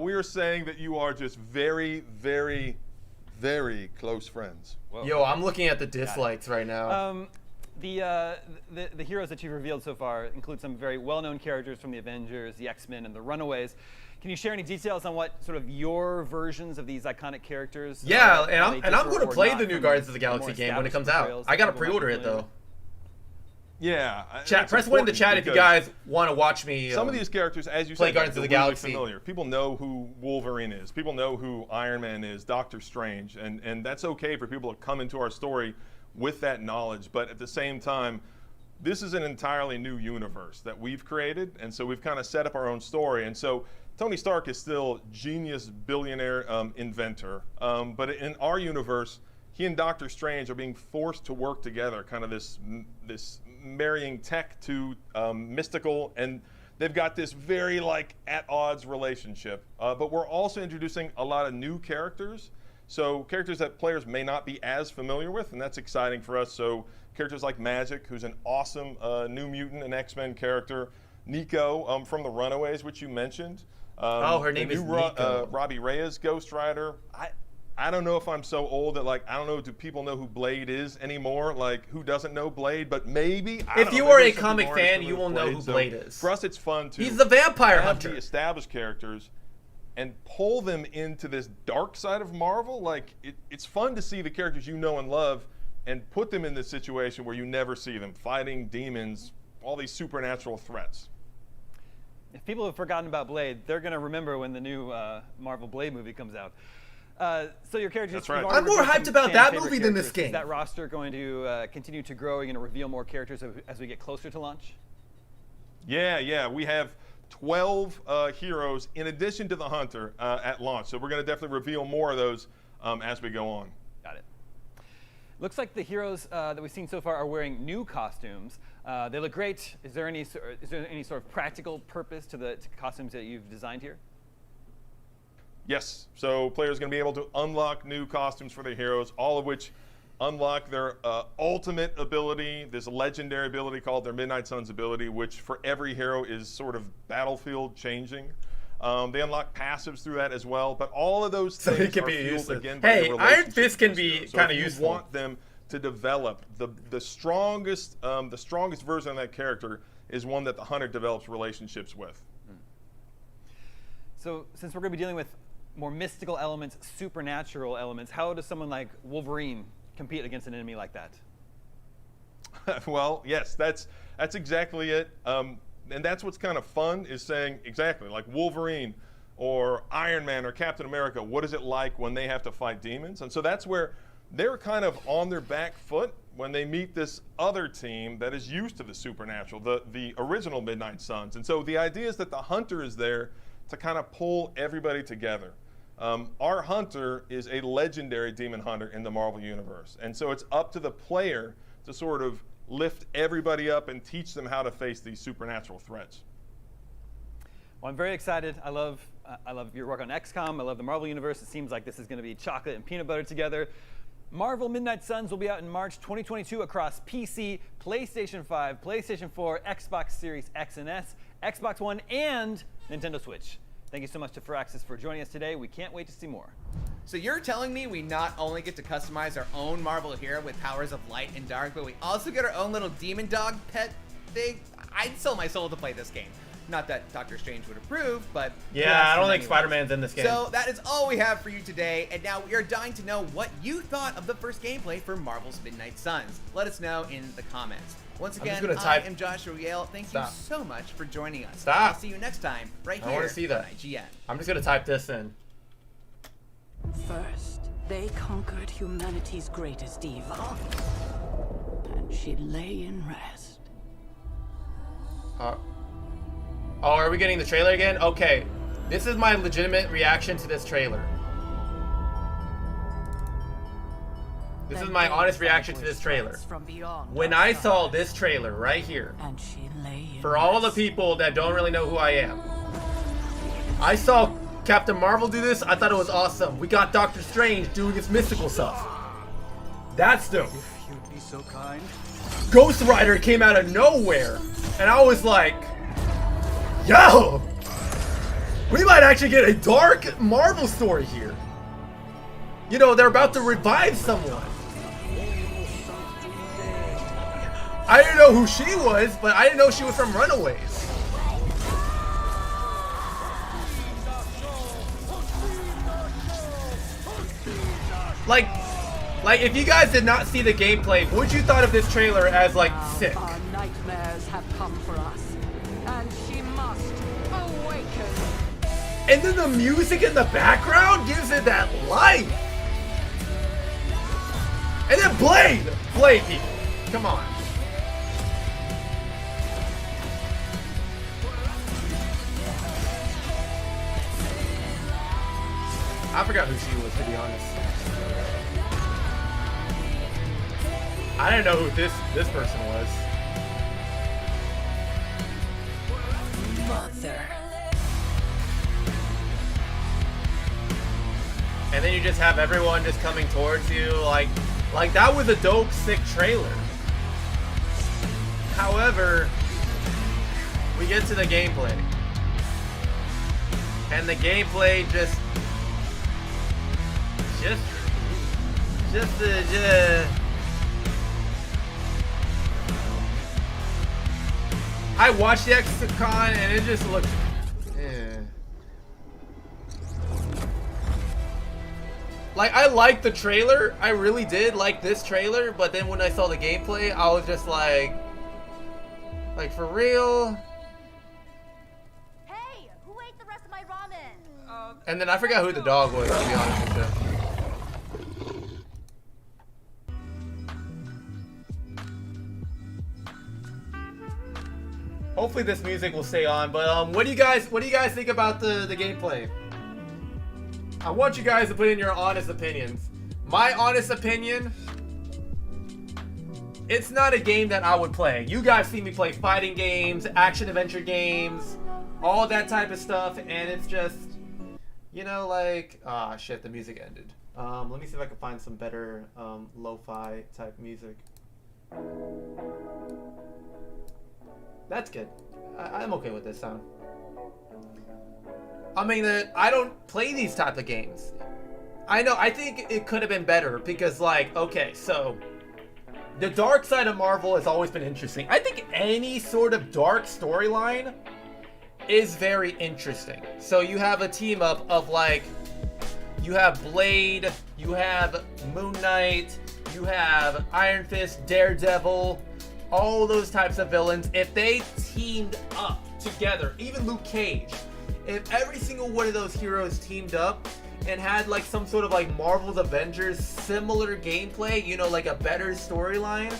we are saying that you are just very, very, very close friends. Whoa. Yo, I'm looking at the dislikes right now. The heroes that you've revealed so far include some very well-known characters from the Avengers, the X-Men, and the Runaways. Can you share any details on what sort of your versions of these iconic characters? Yeah, and I'm going to play the new Guardians of the Galaxy game when it comes out. I got to pre-order it though. Yeah. Chat, press 1 in the chat if you guys want to watch me. Some of these characters, as you play said, Guardians of the Galaxy. Familiar. People know who Wolverine is. People know who Iron Man is, Doctor Strange, and that's okay for people to come into our story with that knowledge. But at the same time, this is an entirely new universe that we've created, and so we've kind of set up our own story. And so Tony Stark is still genius, billionaire inventor, but in our universe, he and Doctor Strange are being forced to work together, kind of this marrying tech to mystical, and they've got this very at odds relationship. But we're also introducing a lot of new characters, so characters that players may not be as familiar with, and that's exciting for us. So characters like Magic, who's an awesome New Mutant and X-Men character, Nico from the Runaways, which you mentioned. Her name is Nico. Robbie Reyes, Ghost Rider. I don't know if I'm so old that I don't know, do people know who Blade is anymore? Who doesn't know Blade? But maybe. If you are a comic fan, you will know who Blade is. For us, it's fun to. He's the vampire have hunter. The established characters and pull them into this dark side of Marvel. It's fun to see the characters you know and love and put them in this situation where you never see them fighting demons, all these supernatural threats. If people have forgotten about Blade, they're going to remember when the new Marvel Blade movie comes out. So your characters. That's right. I'm more hyped about that movie than this game. Is that roster going to continue to grow? Are you going to reveal more characters as we get closer to launch? Yeah. We have 12 heroes in addition to the Hunter at launch. So we're going to definitely reveal more of those as we go on. Got it. Looks like the heroes that we've seen so far are wearing new costumes. They look great. Is there any sort of practical purpose to the costumes that you've designed here? Yes. So players are going to be able to unlock new costumes for their heroes, all of which unlock their ultimate ability, this legendary ability called their Midnight Suns ability, which for every hero is sort of battlefield changing. They unlock passives through that as well, but all of those things it can are be fueled useless. again by Hey, the Iron relationship Fist can with be those. So kinda if useful. You want them to develop the strongest version of that character is one that the hunter develops relationships with. So since we're going to be dealing with more mystical elements, supernatural elements, how does someone like Wolverine compete against an enemy like that? Well, yes, that's exactly it. And that's what's kind of fun is saying exactly like Wolverine or Iron Man or Captain America, what is it like when they have to fight demons? And so that's where they're kind of on their back foot when they meet this other team that is used to the supernatural, the original Midnight Suns. And so the idea is that the hunter is there to kind of pull everybody together. Our hunter is a legendary demon hunter in the Marvel Universe. And so it's up to the player to sort of lift everybody up and teach them how to face these supernatural threats. Well, I'm very excited. I love your work on XCOM. I love the Marvel Universe. It seems like this is going to be chocolate and peanut butter together. Marvel Midnight Suns will be out in March 2022 across PC, PlayStation 5, PlayStation 4, Xbox Series X and S, Xbox One, and Nintendo Switch. Thank you so much to Firaxis for joining us today. We can't wait to see more. So you're telling me we not only get to customize our own Marvel hero with powers of light and dark, but we also get our own little demon dog pet thing? I'd sell my soul to play this game. Not that Doctor Strange would approve, but... Yeah, I don't think Spider-Man's in this game. So that is all we have for you today, and now we are dying to know what you thought of the first gameplay for Marvel's Midnight Suns. Let us know in the comments. Once again, I am Joshua Yale. Thank you so much for joining us. I'll see you next time, right here I want to see that. on IGN. I'm just going to type this in. First, they conquered humanity's greatest evil. And she lay in rest. Oh, are we getting the trailer again? Okay. This is my legitimate reaction to this trailer. This is my honest reaction to this trailer. When I saw this trailer right here, for all the people that don't really know who I am, I saw Captain Marvel do this. I thought it was awesome. We got Doctor Strange doing his mystical stuff. That's dope. If you'd be so kind. Ghost Rider came out of nowhere, and I was like, yo, we might actually get a dark Marvel story here. You know, they're about to revive someone. I didn't know who she was, but I didn't know she was from Runaways. Like if you guys did not see the gameplay, what you thought of this trailer as like sick? Our nightmares have come for us, and she must awaken. And then the music in the background gives it that life. And then Blade people, come on. I forgot who she was, to be honest. I didn't know who this person was. Mother. And then you just have everyone just coming towards you, like that was a dope, sick trailer. However, we get to the gameplay, and the gameplay just I watched the XCOM and it just looked, Like, I liked the trailer. I really did like this trailer, but then when I saw the gameplay, I was just like for real? Hey, who ate the rest of my ramen? And then I forgot who the dog was, to be honest with you. Hopefully this music will stay on, but what do you guys think about the gameplay? I want you guys to put in your honest opinions. My honest opinion, it's not a game that I would play. You guys see me play fighting games, action adventure games, all that type of stuff, and it's just, you know, like, ah, shit, the music ended. Let me see if I can find some better lo-fi type music. That's good. I'm okay with this sound. I mean, I don't play these type of games. I know, I think it could have been better because, like, okay, so the dark side of Marvel has always been interesting. I think any sort of dark storyline is very interesting. So you have a team up of, like, you have Blade, you have Moon Knight, you have Iron Fist, Daredevil, all those types of villains. If they teamed up together, even Luke Cage, if every single one of those heroes teamed up and had like some sort of like Marvel's Avengers similar gameplay, you know, like a better storyline,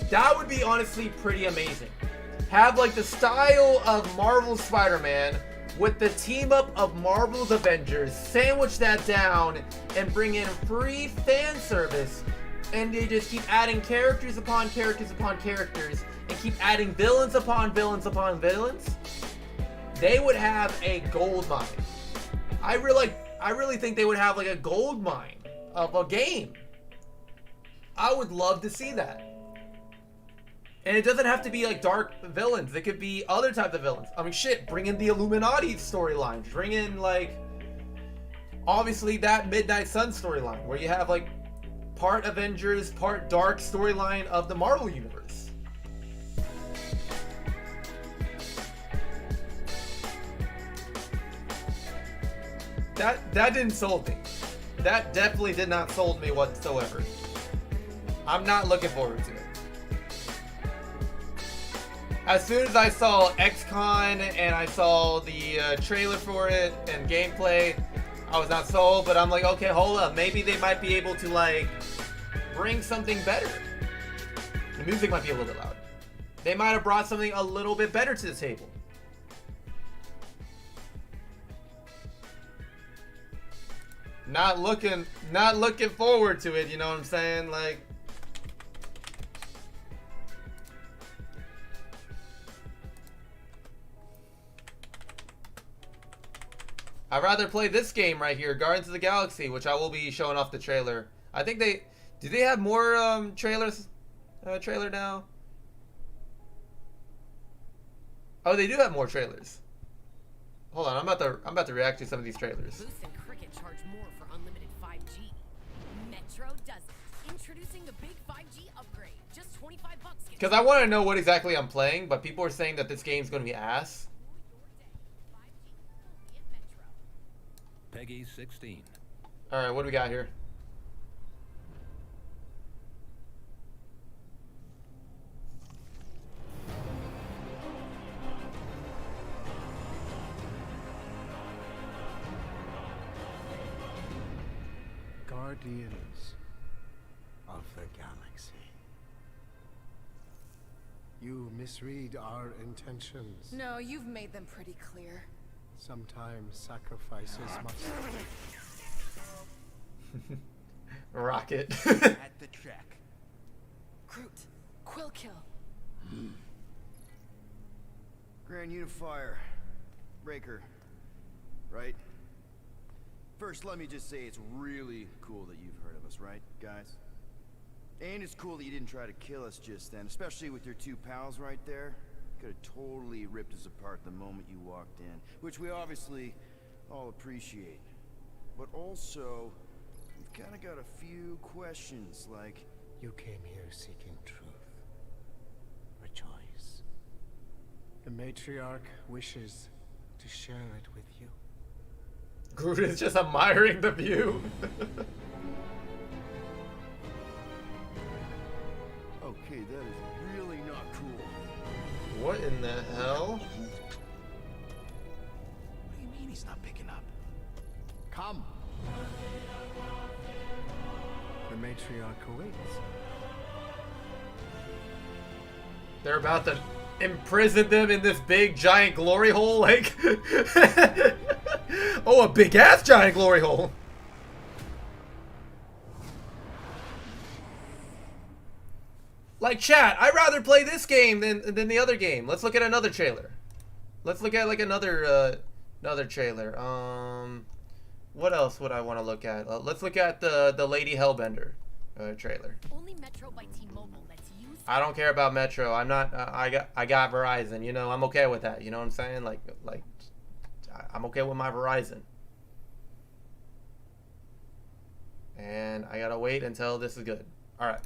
that would be honestly pretty amazing. Have like the style of Marvel's Spider-Man with the team up of Marvel's Avengers, sandwich that down and bring in free fan service, and they just keep adding characters upon characters upon characters and keep adding villains upon villains upon villains. They would have a gold mine. I really think they would have like a gold mine of a game. I would love to see that. And it doesn't have to be like dark villains. It could be other types of villains. I mean, shit, bring in the Illuminati storyline. Bring in like, obviously that Midnight Sun storyline where you have like part Avengers, part dark storyline of the Marvel universe. That didn't sold me. That definitely did not sold me whatsoever. I'm not looking forward to it. As soon as I saw XCon and I saw the trailer for it and gameplay, I was not sold, but I'm like, okay, hold up. Maybe they might be able to like bring something better. The music might be a little bit loud. They might have brought something a little bit better to the table. Not looking forward to it, you know what I'm saying? Like, I'd rather play this game right here, Guardians of the Galaxy, which I will be showing off the trailer. I think do they have more trailers? Trailer now? Oh, they do have more trailers. Hold on, I'm about to react to some of these trailers. Boost and Cricket charge more for unlimited 5G. Metro does it. Introducing the big 5G upgrade. Just 25 bucks. Because I want to know what exactly I'm playing, but people are saying that this game's going to be ass. Peggy 16. Alright, what do we got here? Guardians of the Galaxy. You misread our intentions. No, you've made them pretty clear. Sometimes sacrifices must... Rocket. At the track. Groot, Quill Kill. Grand Unifier. Breaker. Right? First, let me just say it's really cool that you've heard of us, right, guys? And it's cool that you didn't try to kill us just then, especially with your two pals right there. Could have totally ripped us apart the moment you walked in, which we obviously all appreciate. But also, we've kind of got a few questions, like... You came here seeking truth. Rejoice. The matriarch wishes to share it with you. Groot is just admiring the view. Okay, that is really not cool. What in the hell? What do you mean he's not picking up? Come. The matriarch awaits. They're about to imprison them in this big giant glory hole, like oh, a big ass giant glory hole. Like, chat, I'd rather play this game than the other game. Let's look at another trailer. Let's look at like another trailer. What else would I want to look at? Let's look at the Lady Hellbender trailer. Only Metro by T-Mobile lets you. I don't care about Metro. I'm not. I got Verizon. You know, I'm okay with that. You know what I'm saying? Like I'm okay with my Verizon. And I gotta wait until this is good. All right.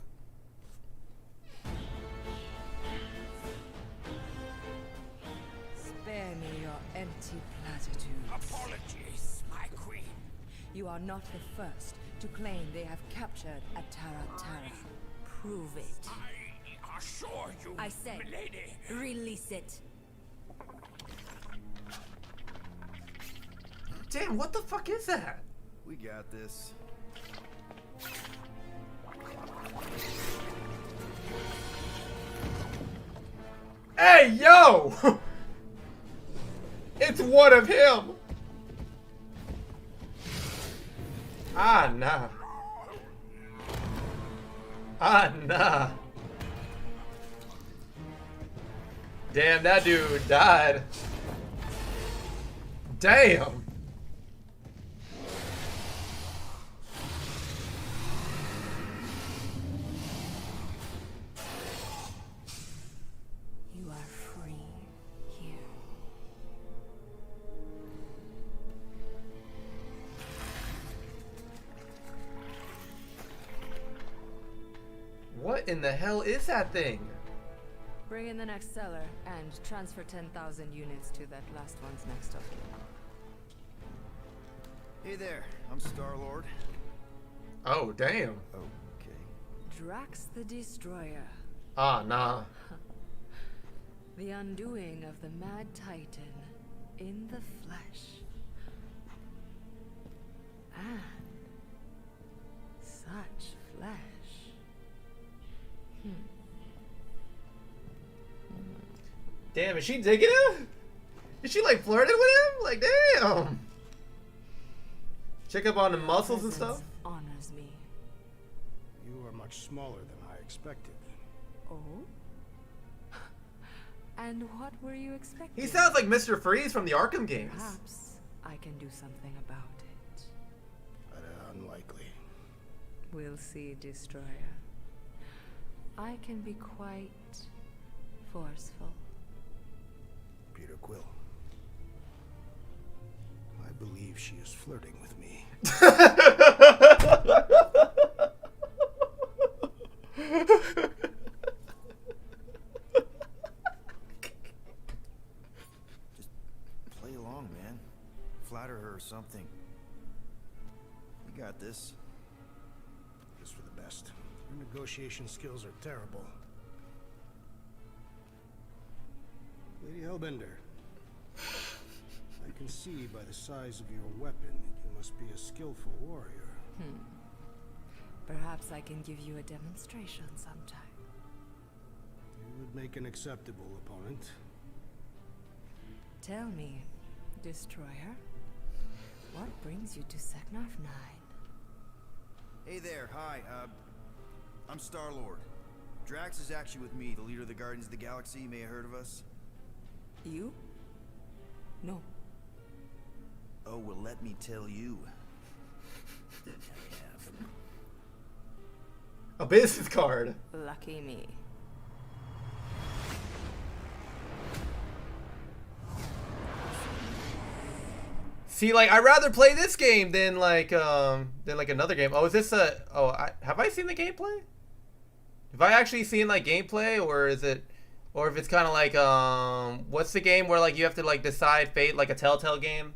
Spare me your empty platitudes. Apologies, my queen. You are not the first to claim they have captured a Tara. Prove it. I assure you, I say, milady. release it. Damn, what the fuck is that? We got this. Hey, yo! It's one of him! Ah, nah. Ah, nah. Damn, that dude died. Damn. You are free here. What in the hell is that thing? Bring in the next seller and transfer 10,000 units to that last one's next of kin. Hey there, I'm Star-Lord. Oh, damn. Okay. Drax the Destroyer. Ah, nah. The undoing of the Mad Titan in the flesh. And such flesh. Damn, is she digging him? Is she like flirting with him? Like, damn. Check up on the muscles and stuff. Honors me. You are much smaller than I expected. Oh? And what were you expecting? He sounds like Mr. Freeze from the Arkham games. Perhaps I can do something about it. But unlikely. We'll see, Destroyer. I can be quite forceful. Peter Quill. I believe she is flirting with me. Just play along, man. Flatter her or something. You got this. Just for the best. Your negotiation skills are terrible. Lady Hellbender. I can see by the size of your weapon that you must be a skillful warrior. Perhaps I can give you a demonstration sometime. You would make an acceptable opponent. Tell me, Destroyer, what brings you to Seknarf 9? Hey there, hi, I'm Star-Lord. Drax is actually with me, the leader of the Guardians of the Galaxy. You may have heard of us. You? No. Oh, well, let me tell you. A business card. Lucky me. See, like, I'd rather play this game than like another game. Oh, is this a? Oh, have I seen the gameplay? Have I actually seen like gameplay, or is it, or if it's kind of like what's the game where like you have to like decide fate, like a Telltale game?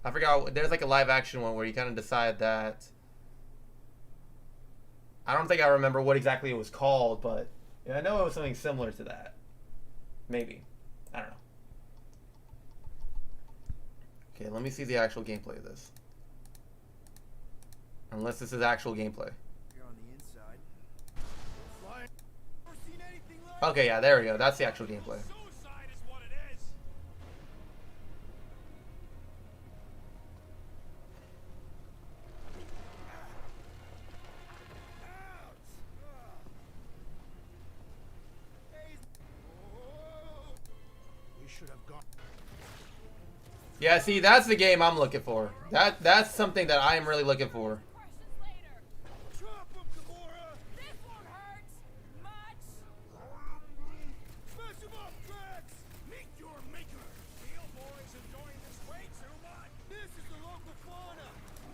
I forgot. There's like a live action one where you kind of decide that. I don't think I remember what exactly it was called, but yeah, I know it was something similar to that. Maybe. I don't know. Okay, let me see the actual gameplay of this. Unless this is actual gameplay. You're on the inside. Okay, yeah, there we go. That's the actual gameplay. We should have gone. Yeah, see, that's the game I'm looking for. That's something that I am really looking for.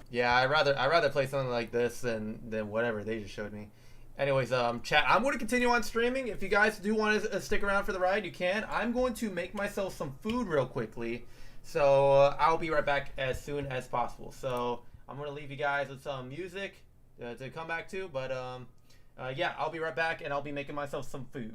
Yeah, I'd rather play something like this than whatever they just showed me. Anyways, chat, I'm going to continue on streaming. If you guys do want to stick around for the ride, you can. I'm going to make myself some food real quickly. So I'll be right back as soon as possible. So I'm going to leave you guys with some music to come back to. But yeah, I'll be right back and I'll be making myself some food.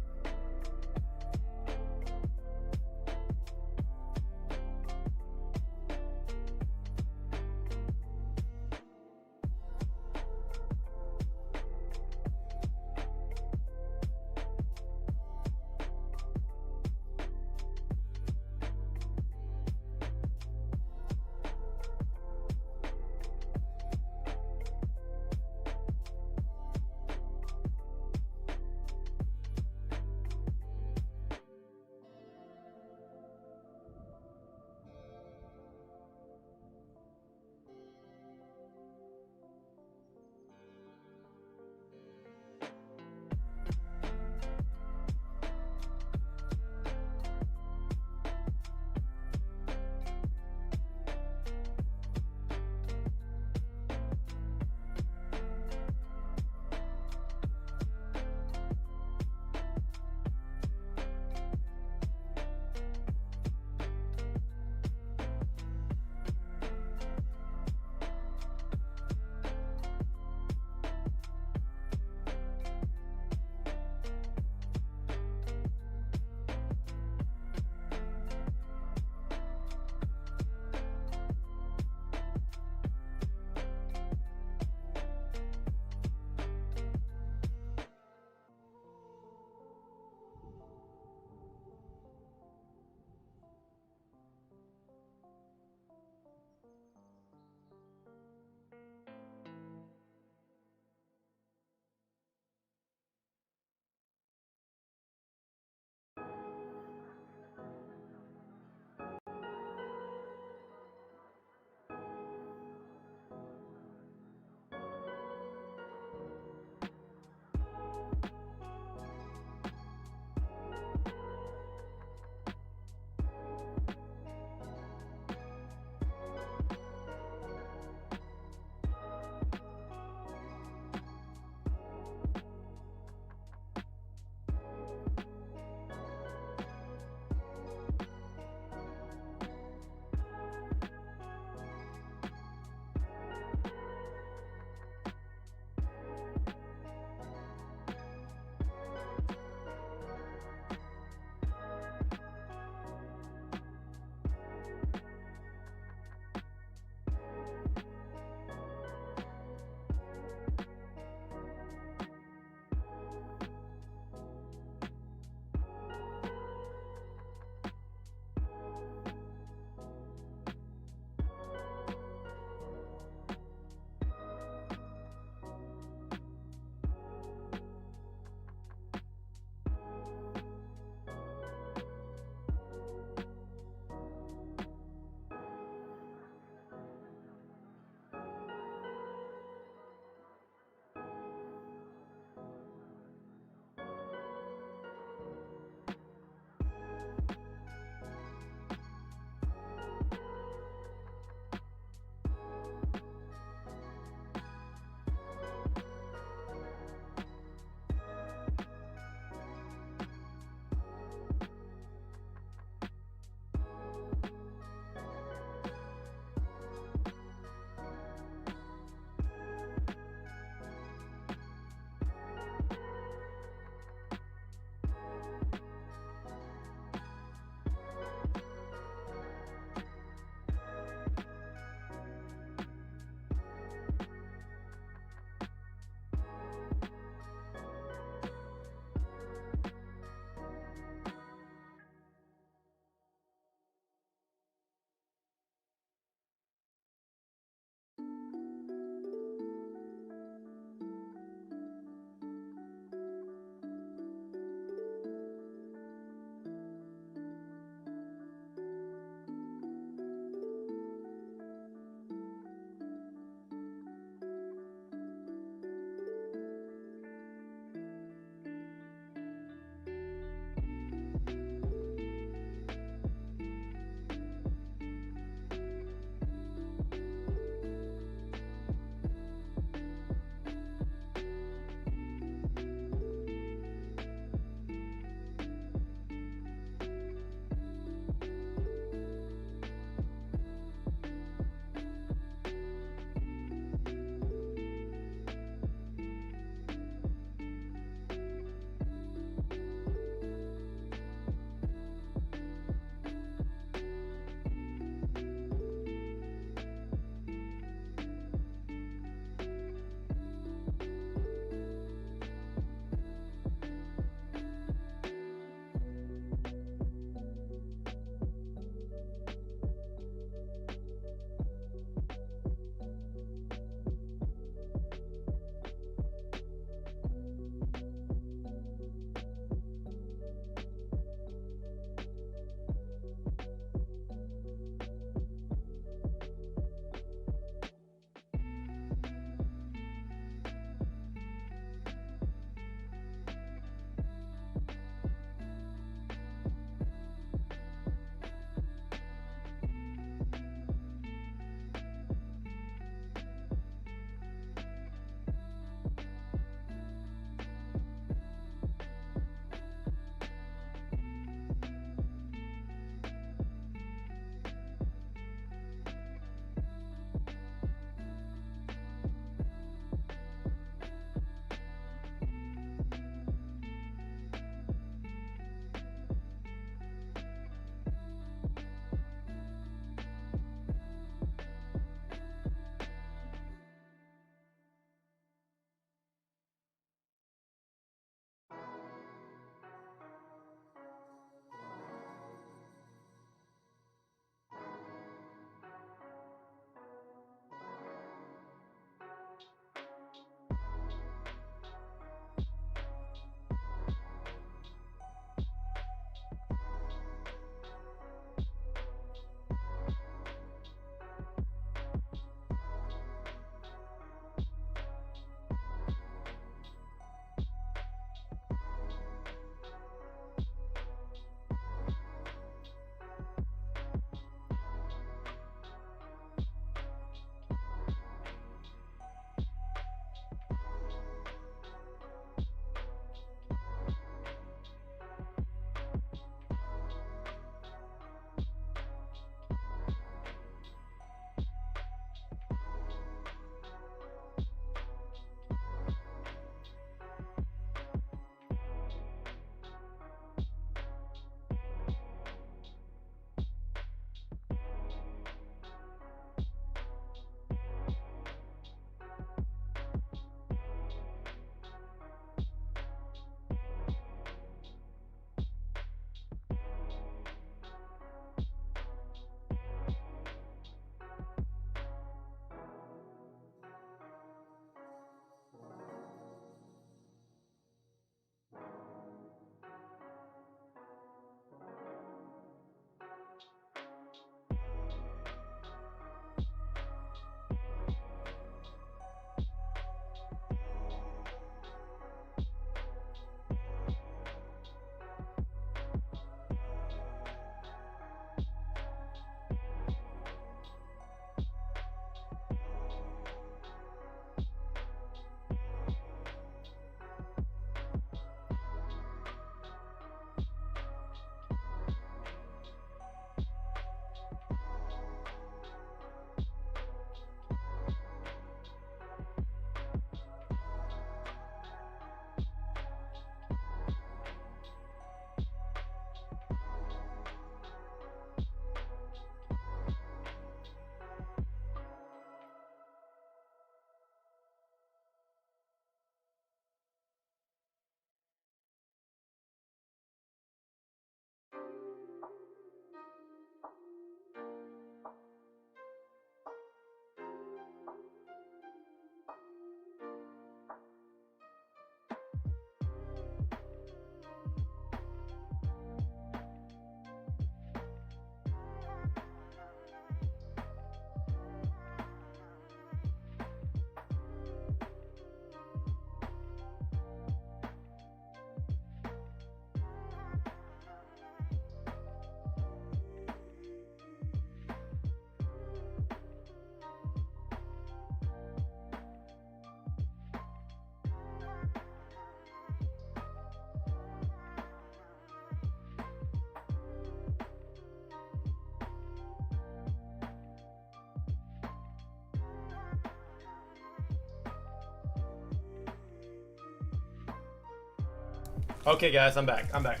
Okay, guys, I'm back. I'm back.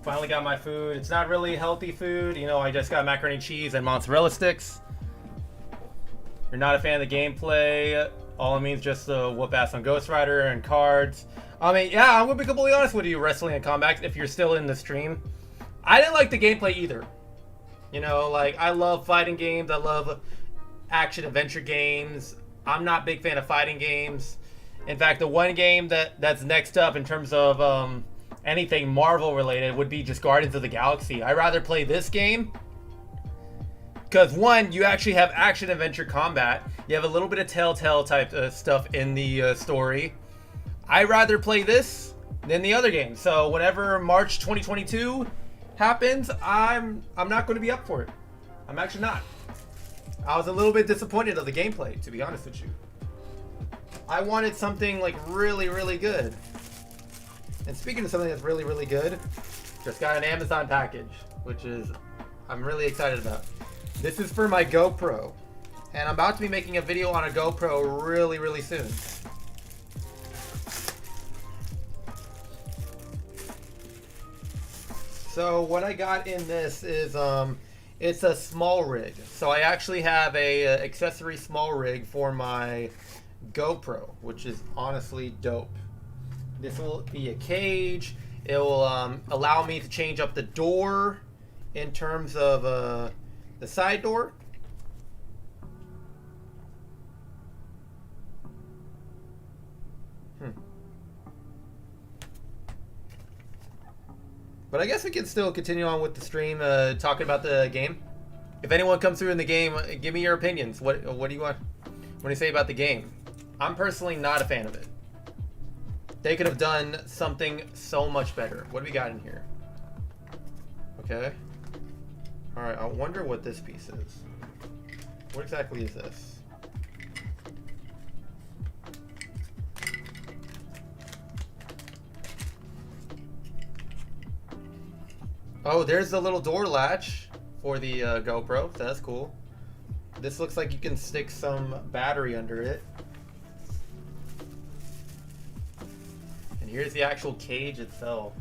Finally got my food. It's not really healthy food. You know, I just got macaroni and cheese and mozzarella sticks. You're not a fan of the gameplay. All it means just to whoop ass on Ghost Rider and cards. I mean, yeah, I'm gonna be completely honest with you, Wrestling and Combat, if you're still in the stream. I didn't like the gameplay either. You know, like, I love fighting games. I love action-adventure games. I'm not a big fan of fighting games. In fact, the one game that's next up in terms of anything Marvel-related would be just Guardians of the Galaxy. I'd rather play this game because, one, you actually have action-adventure combat. You have a little bit of Telltale type stuff in the story. I'd rather play this than the other game. So whenever March 2022 happens, I'm not going to be up for it. I'm actually not. I was a little bit disappointed of the gameplay, to be honest with you. I wanted something like really, really good. And speaking of something that's really, really good, just got an Amazon package, which is I'm really excited about. This is for my GoPro, and I'm about to be making a video on a GoPro really, really soon. So what I got in this is it's a small rig. So I actually have a accessory small rig for my GoPro, which is honestly dope. This will be a cage. It will allow me to change up the door in terms of the side door. But I guess we can still continue on with the stream, talking about the game. If anyone comes through in the game, give me your opinions. What do you want? What do you say about the game? I'm personally not a fan of it. They could have done something so much better. What do we got in here? Okay. Alright, I wonder what this piece is. What exactly is this? Oh, there's the little door latch for the GoPro. That's cool. This looks like you can stick some battery under it. And here's the actual cage itself.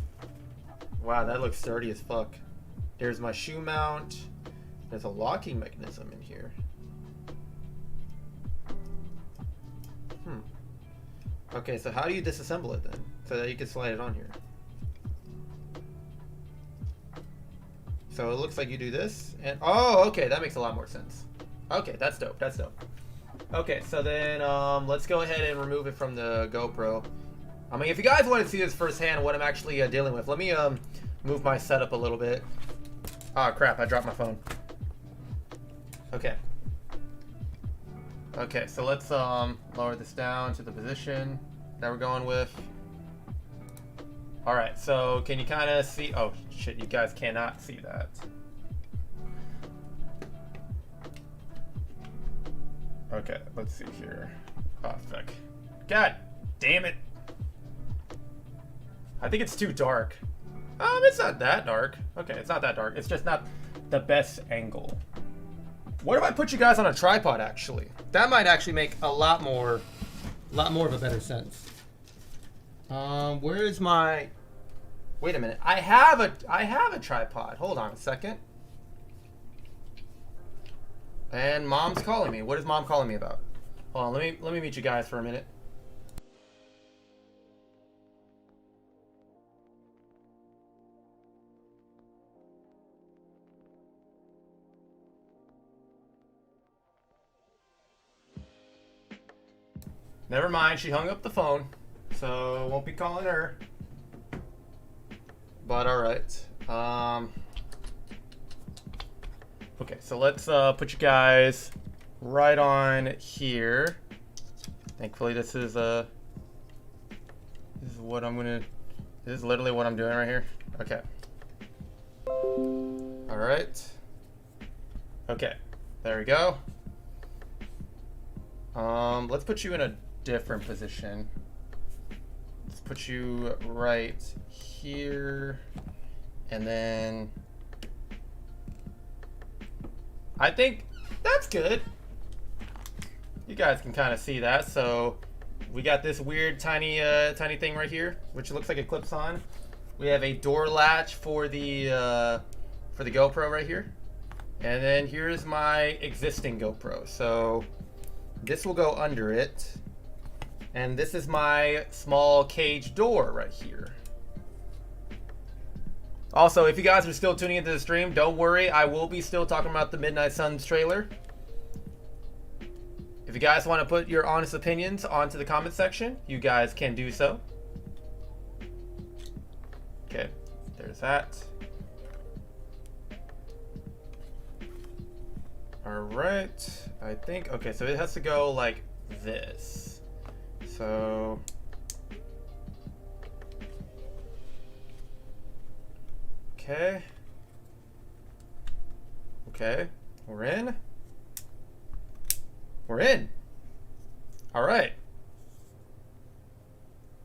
Wow, that looks sturdy as fuck. There's my shoe mount. There's a locking mechanism in here. Okay, so how do you disassemble it then? So that you can slide it on here. So it looks like you do this, and oh, okay, that makes a lot more sense. Okay, that's dope. That's dope. Okay, so then let's go ahead and remove it from the GoPro. I mean, if you guys want to see this firsthand, what I'm actually dealing with, let me move my setup a little bit. Ah, crap! I dropped my phone. Okay. Okay, so let's lower this down to the position that we're going with. All right, so can you kind of see? Oh shit, you guys cannot see that. Okay, let's see here. Oh fuck. God damn it. I think it's too dark. It's not that dark. Okay, it's not that dark. It's just not the best angle. What if I put you guys on a tripod actually? That might actually make a lot more of a better sense. Where is my... Wait a minute. I have a tripod. Hold on a second. And Mom's calling me. What is Mom calling me about? Hold on, let me meet you guys for a minute. Never mind, she hung up the phone, so won't be calling her. But alright. Okay, so let's put you guys right on here. Thankfully this is what I'm gonna... This is literally what I'm doing right here. Okay. Alright. Okay, there we go. Let's put you in a different position. Let's put you right here, and then I think that's good. You guys can kind of see that. So We got this weird tiny tiny thing right here, which looks like it clips on. We have a door latch for the GoPro right here. And then here's my existing GoPro. So this will go under it. And this is my small cage door right here. Also, if you guys are still tuning into the stream, don't worry, I will be still talking about the Midnight Suns trailer. If you guys want to put your honest opinions onto the comment section, you guys can do so. Okay, there's that. Alright, I think, okay, so it has to go like this. So, okay. Okay, we're in. We're in. All right.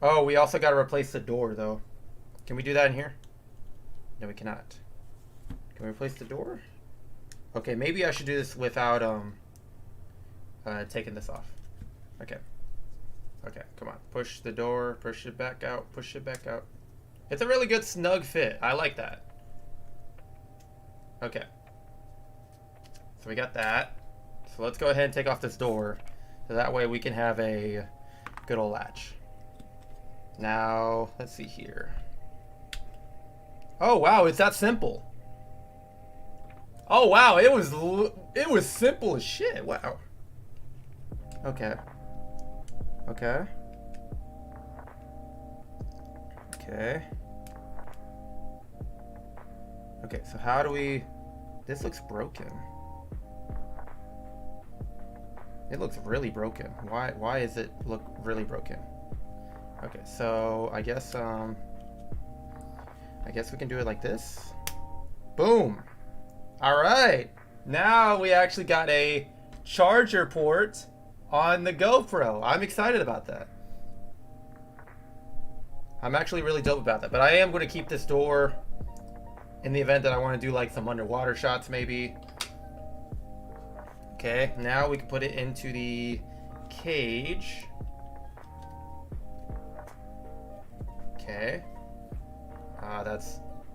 Oh, we also got to replace the door, though. Can we do that in here? No, we cannot. Can we replace the door? Okay, maybe I should do this without taking this off. Okay. Okay, come on. Push the door. Push it back out. Push it back out. It's a really good snug fit. I like that. Okay. So we got that. So let's go ahead and take off this door. So that way we can have a good old latch. Now, let's see here. Oh, wow, it's that simple. Oh, wow, it was simple as shit. Wow. Okay. Okay. Okay. Okay, so how do we... This looks broken. It looks really broken. Why is it look really broken? Okay, so I guess we can do it like this. Boom. All right. Now we actually got a charger port on the GoPro. I'm excited about that. I'm actually really dope about that. But I am going to keep this door in the event that I want to do like some underwater shots maybe. Okay, now we can put it into the cage. Okay.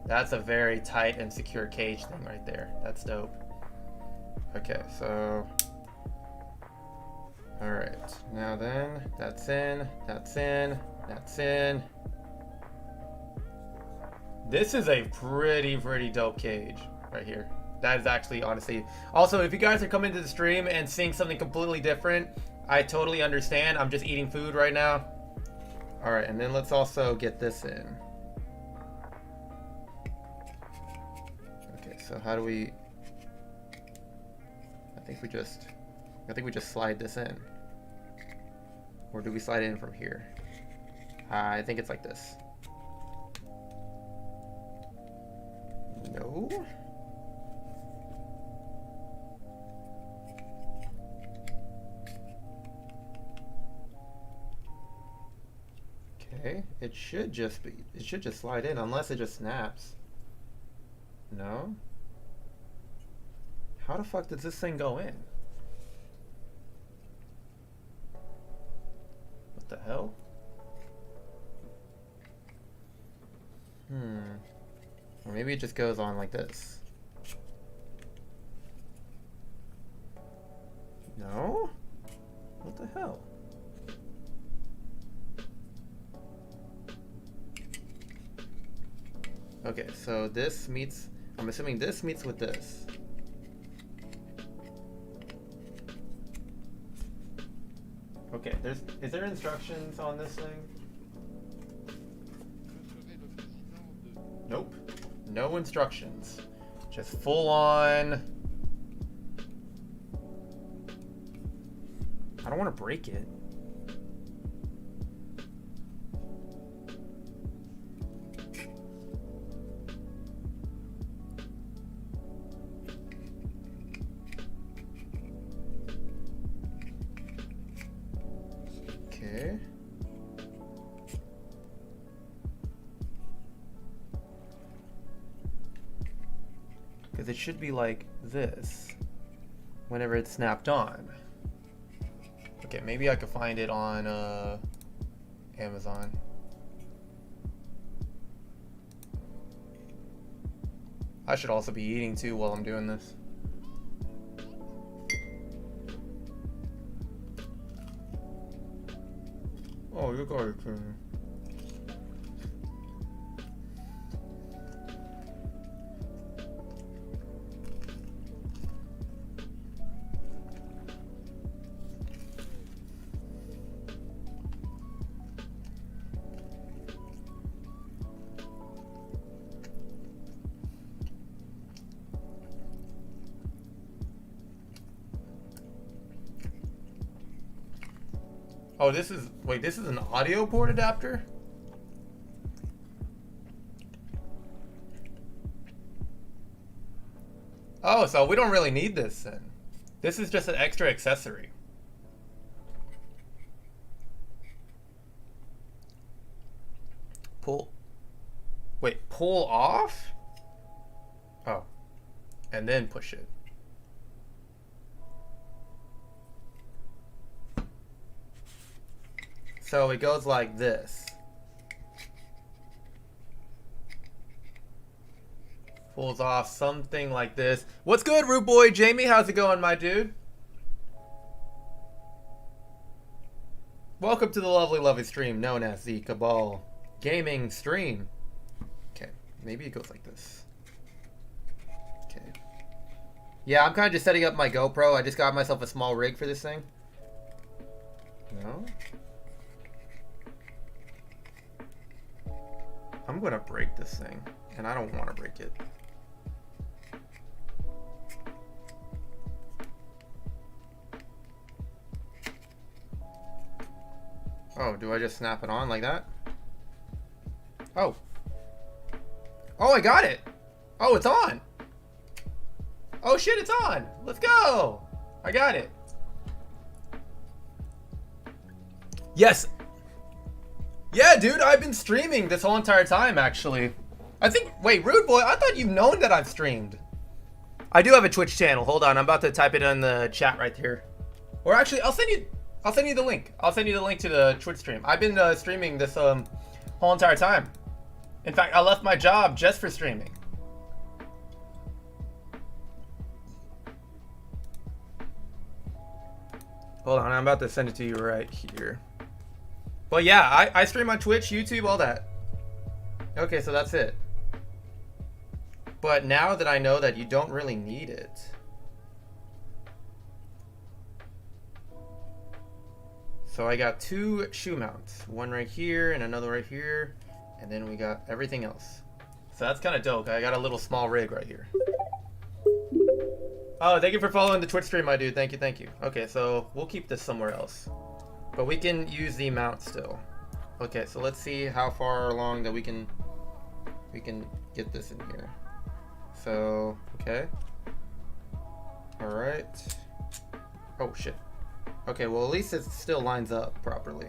That's a very tight and secure cage thing right there. That's dope. Okay, so... Alright, now then, that's in, that's in, that's in. This is a pretty dope cage right here. That is actually, honestly... Also, if you guys are coming to the stream and seeing something completely different, I totally understand. I'm just eating food right now. Alright, and then let's also get this in. Okay, so how do we... I think we just slide this in. Or do we slide it in from here? I think it's like this. No? Okay, it should just slide in unless it just snaps. No? How the fuck does this thing go in? What the hell? Or maybe it just goes on like this. No? What the hell? Okay, so this meets, I'm assuming this meets with this. Okay, is there instructions on this thing? Nope. No instructions. Just full on. I don't want to break it. Okay. Because it should be like this whenever it's snapped on. Okay, maybe I could find it on Amazon. I should also be eating too while I'm doing this. Oh, you got it. Oh, this is, wait, this is an audio port adapter? Oh, so we don't really need this then. This is just an extra accessory. Pull. Wait, pull off? Oh. And then push it. So it goes like this. Pulls off something like this. What's good, Root Boy Jamie? How's it going, my dude? Welcome to the lovely stream known as the Cabal Gaming stream. Okay, maybe it goes like this. Okay. Yeah, I'm kind of just setting up my GoPro. I just got myself a small rig for this thing. No? I'm gonna break this thing, and I don't want to break it. Oh, do I just snap it on like that? Oh. Oh, I got it! Oh, it's on! Oh shit, it's on! Let's go! I got it. Yes! Yeah, dude, I've been streaming this whole entire time, actually. I think, wait, Rude Boy, I thought you've known that I've streamed. I do have a Twitch channel. Hold on, I'm about to type it in the chat right here. Or actually, I'll send you the link. I'll send you the link to the Twitch stream. I've been streaming this whole entire time. In fact, I left my job just for streaming. Hold on, I'm about to send it to you right here. But yeah, I stream on Twitch, YouTube, all that. Okay, so that's it. But now that I know that you don't really need it. So I got 2 shoe mounts. One right here and another right here. And then we got everything else. So that's kind of dope. I got a little small rig right here. Oh, thank you for following the Twitch stream, my dude. Thank you, thank you. Okay, so we'll keep this somewhere else. But we can use the mount still. Okay, so let's see how far along that we can get this in here. So, okay. Alright. Oh, shit. Okay, well, at least it still lines up properly.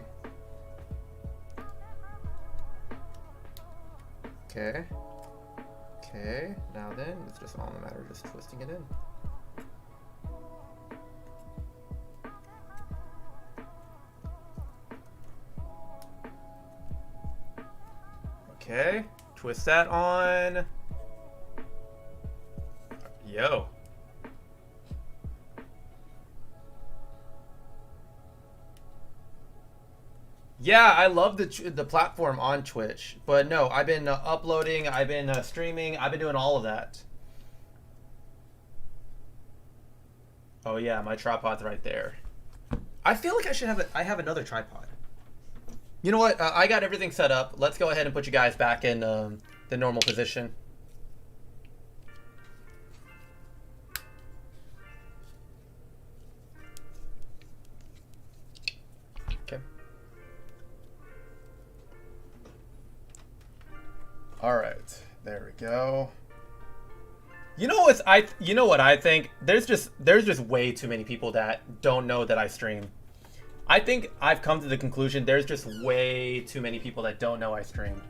Okay. Okay, now then, it's just all in the matter of just twisting it in. Okay, twist that on. Yo. Yeah, I love the platform on Twitch, but no, I've been uploading, I've been streaming, I've been doing all of that. Oh yeah, my tripod's right there. I feel like I have another tripod. You know what? I got everything set up. Let's go ahead and put you guys back in the normal position. Okay. All right. There we go. You know what I think? There's just way too many people that don't know that I stream. I think I've come to the conclusion there's just way too many people that don't know I streamed.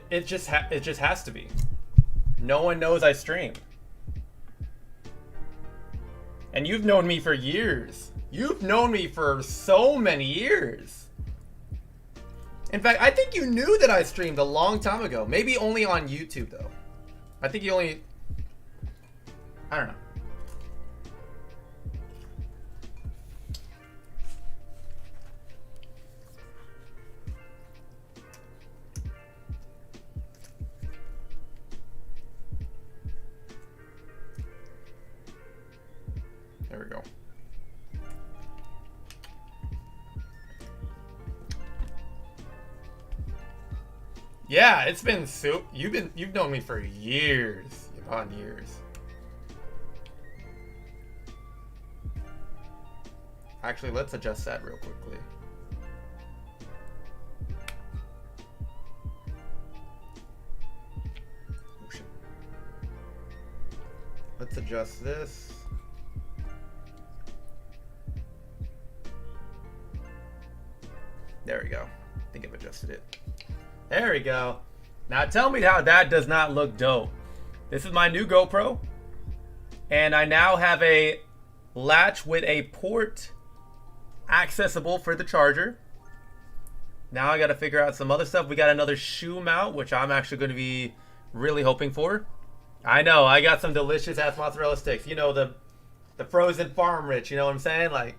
It just has to be. No one knows I stream. And you've known me for years. You've known me for so many years. In fact, I think you knew that I streamed a long time ago. Maybe only on YouTube, though. I think you only... I don't know. There we go. Yeah, it's been you've known me for years upon years. Actually, let's adjust that real quickly. Oh, shit. Let's adjust this. There we go. I think I've adjusted it. There we go. Now tell me how that does not look dope. This is my new GoPro. And I now have a latch with a port accessible for the charger. Now I got to figure out some other stuff. We got another shoe mount, which I'm actually going to be really hoping for. I know, I got some delicious ass mozzarella sticks. You know, the frozen farm rich, you know what I'm saying? Like...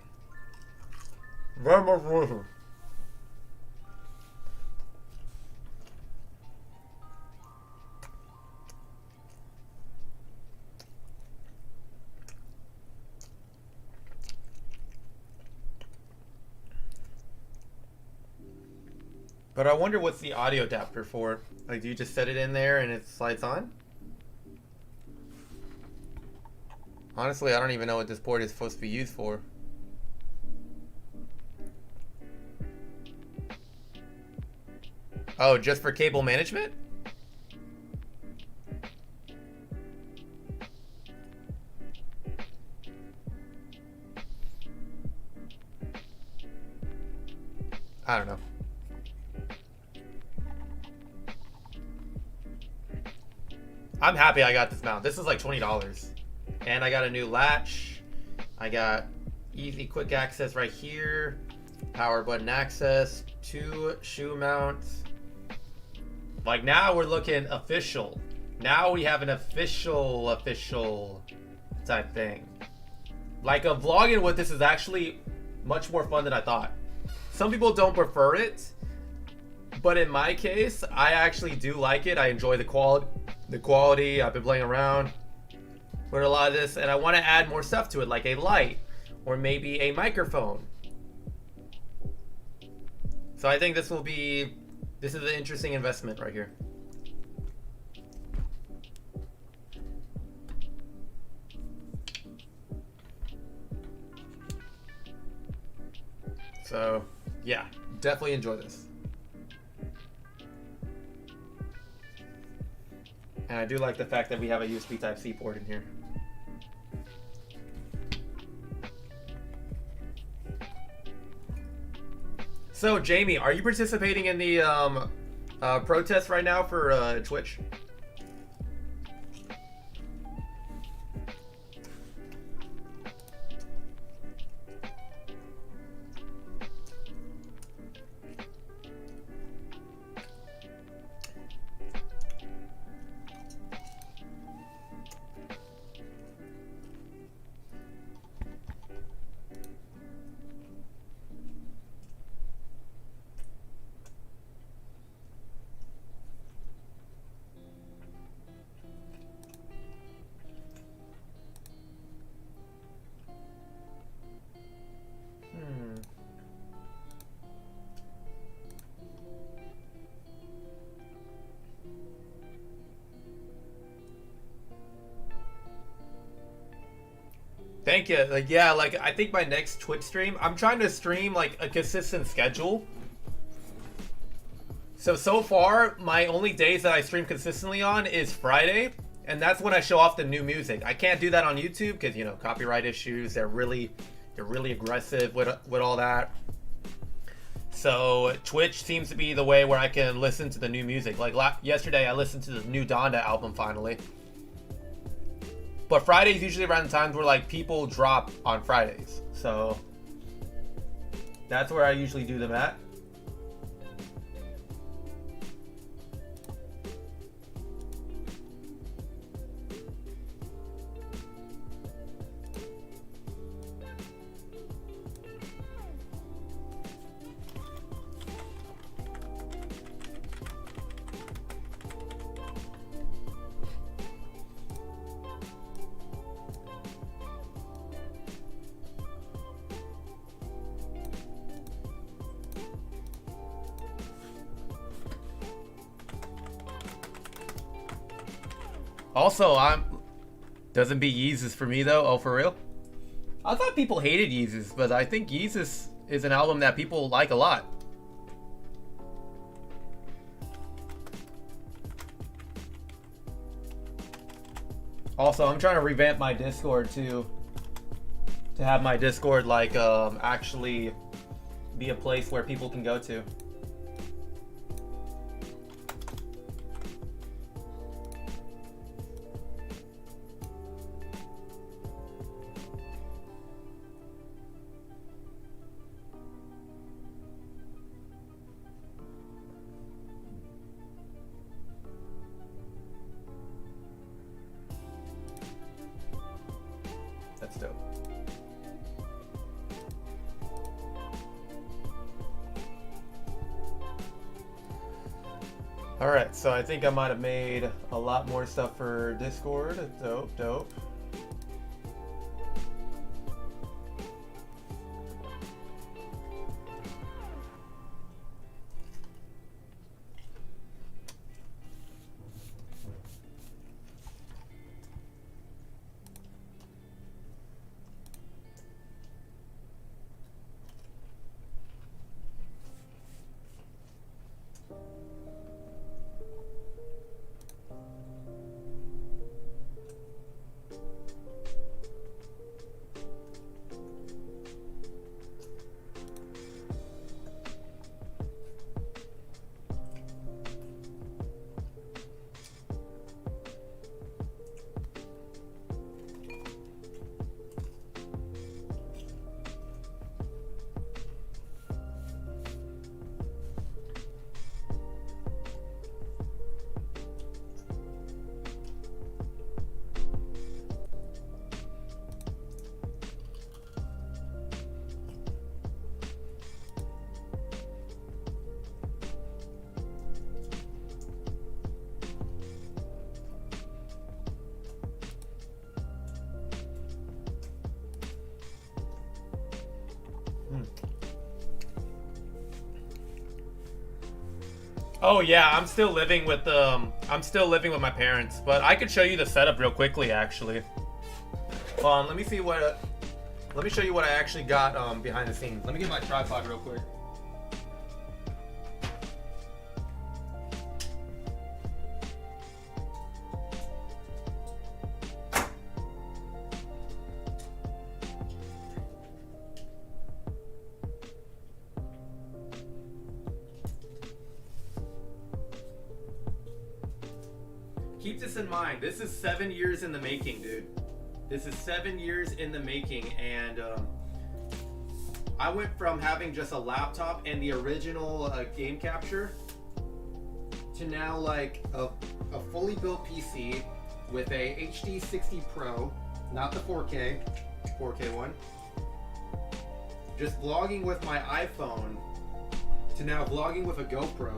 But I wonder what's the audio adapter for. Like, do you just set it in there and it slides on? Honestly, I don't even know what this port is supposed to be used for. Oh, just for cable management? I don't know. I'm happy I got this mount. This is like $20. And I got a new latch. I got easy quick access right here. Power button access. 2 shoe mounts. Like now we're looking official. Now we have an official type thing. Like vlogging with this is actually much more fun than I thought. Some people don't prefer it. But in my case, I actually do like it. I enjoy the quality. I've been playing around with a lot of this, and I want to add more stuff to it, like a light or maybe a microphone. So I think this is an interesting investment right here. So yeah, definitely enjoy this. And I do like the fact that we have a USB Type-C port in here. So, Jamie, are you participating in the protest right now for Twitch? Thank you. Like, yeah, like I think my next Twitch stream, I'm trying to stream like a consistent schedule. So far, my only days that I stream consistently on is Friday, and that's when I show off the new music. I can't do that on YouTube because, you know, copyright issues. They're really aggressive with all that. So Twitch seems to be the way where I can listen to the new music. Like yesterday, I listened to the new Donda album finally. But Fridays usually around the times where like people drop on Fridays. So that's where I usually do them at. Also, doesn't beat Yeezus for me though. Oh, for real? I thought people hated Yeezus, but I think Yeezus is an album that people like a lot. Also, I'm trying to revamp my Discord too, to have my Discord like actually be a place where people can go to. That's dope. Alright, so I think I might have made a lot more stuff for Discord. Dope, dope. Oh yeah, I'm still living with my parents, but I could show you the setup real quickly actually. Hold on, let me show you what I actually got behind the scenes. Let me get my tripod real quick. Keep this in mind. This is 7 years in the making, dude. This is 7 years in the making, and I went from having just a laptop and the original game capture to now like a fully built PC with a HD 60 Pro, not the 4K one. Just vlogging with my iPhone to now vlogging with a GoPro.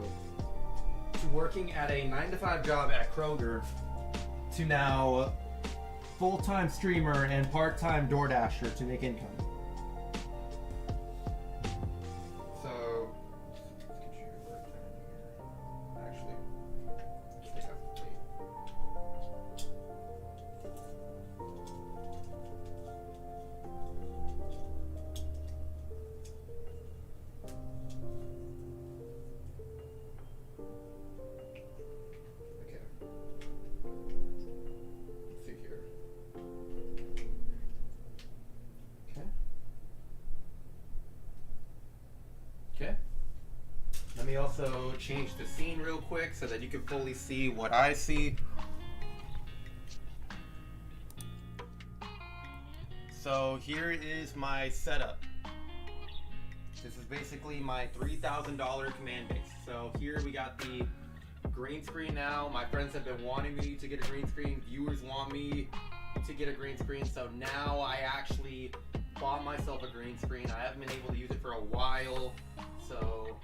To working at a 9-to-5 job at Kroger, to now full-time streamer and part-time DoorDasher to make income. So, actually, yeah, Okay. Let me also change the scene real quick so that you can fully see what I see. So here is my setup. This is basically my $3,000 command base. So here we got the green screen now. My friends have been wanting me to get a green screen. Viewers want me to get a green screen. So now I actually bought myself a green screen. I haven't been able to use it for a while. So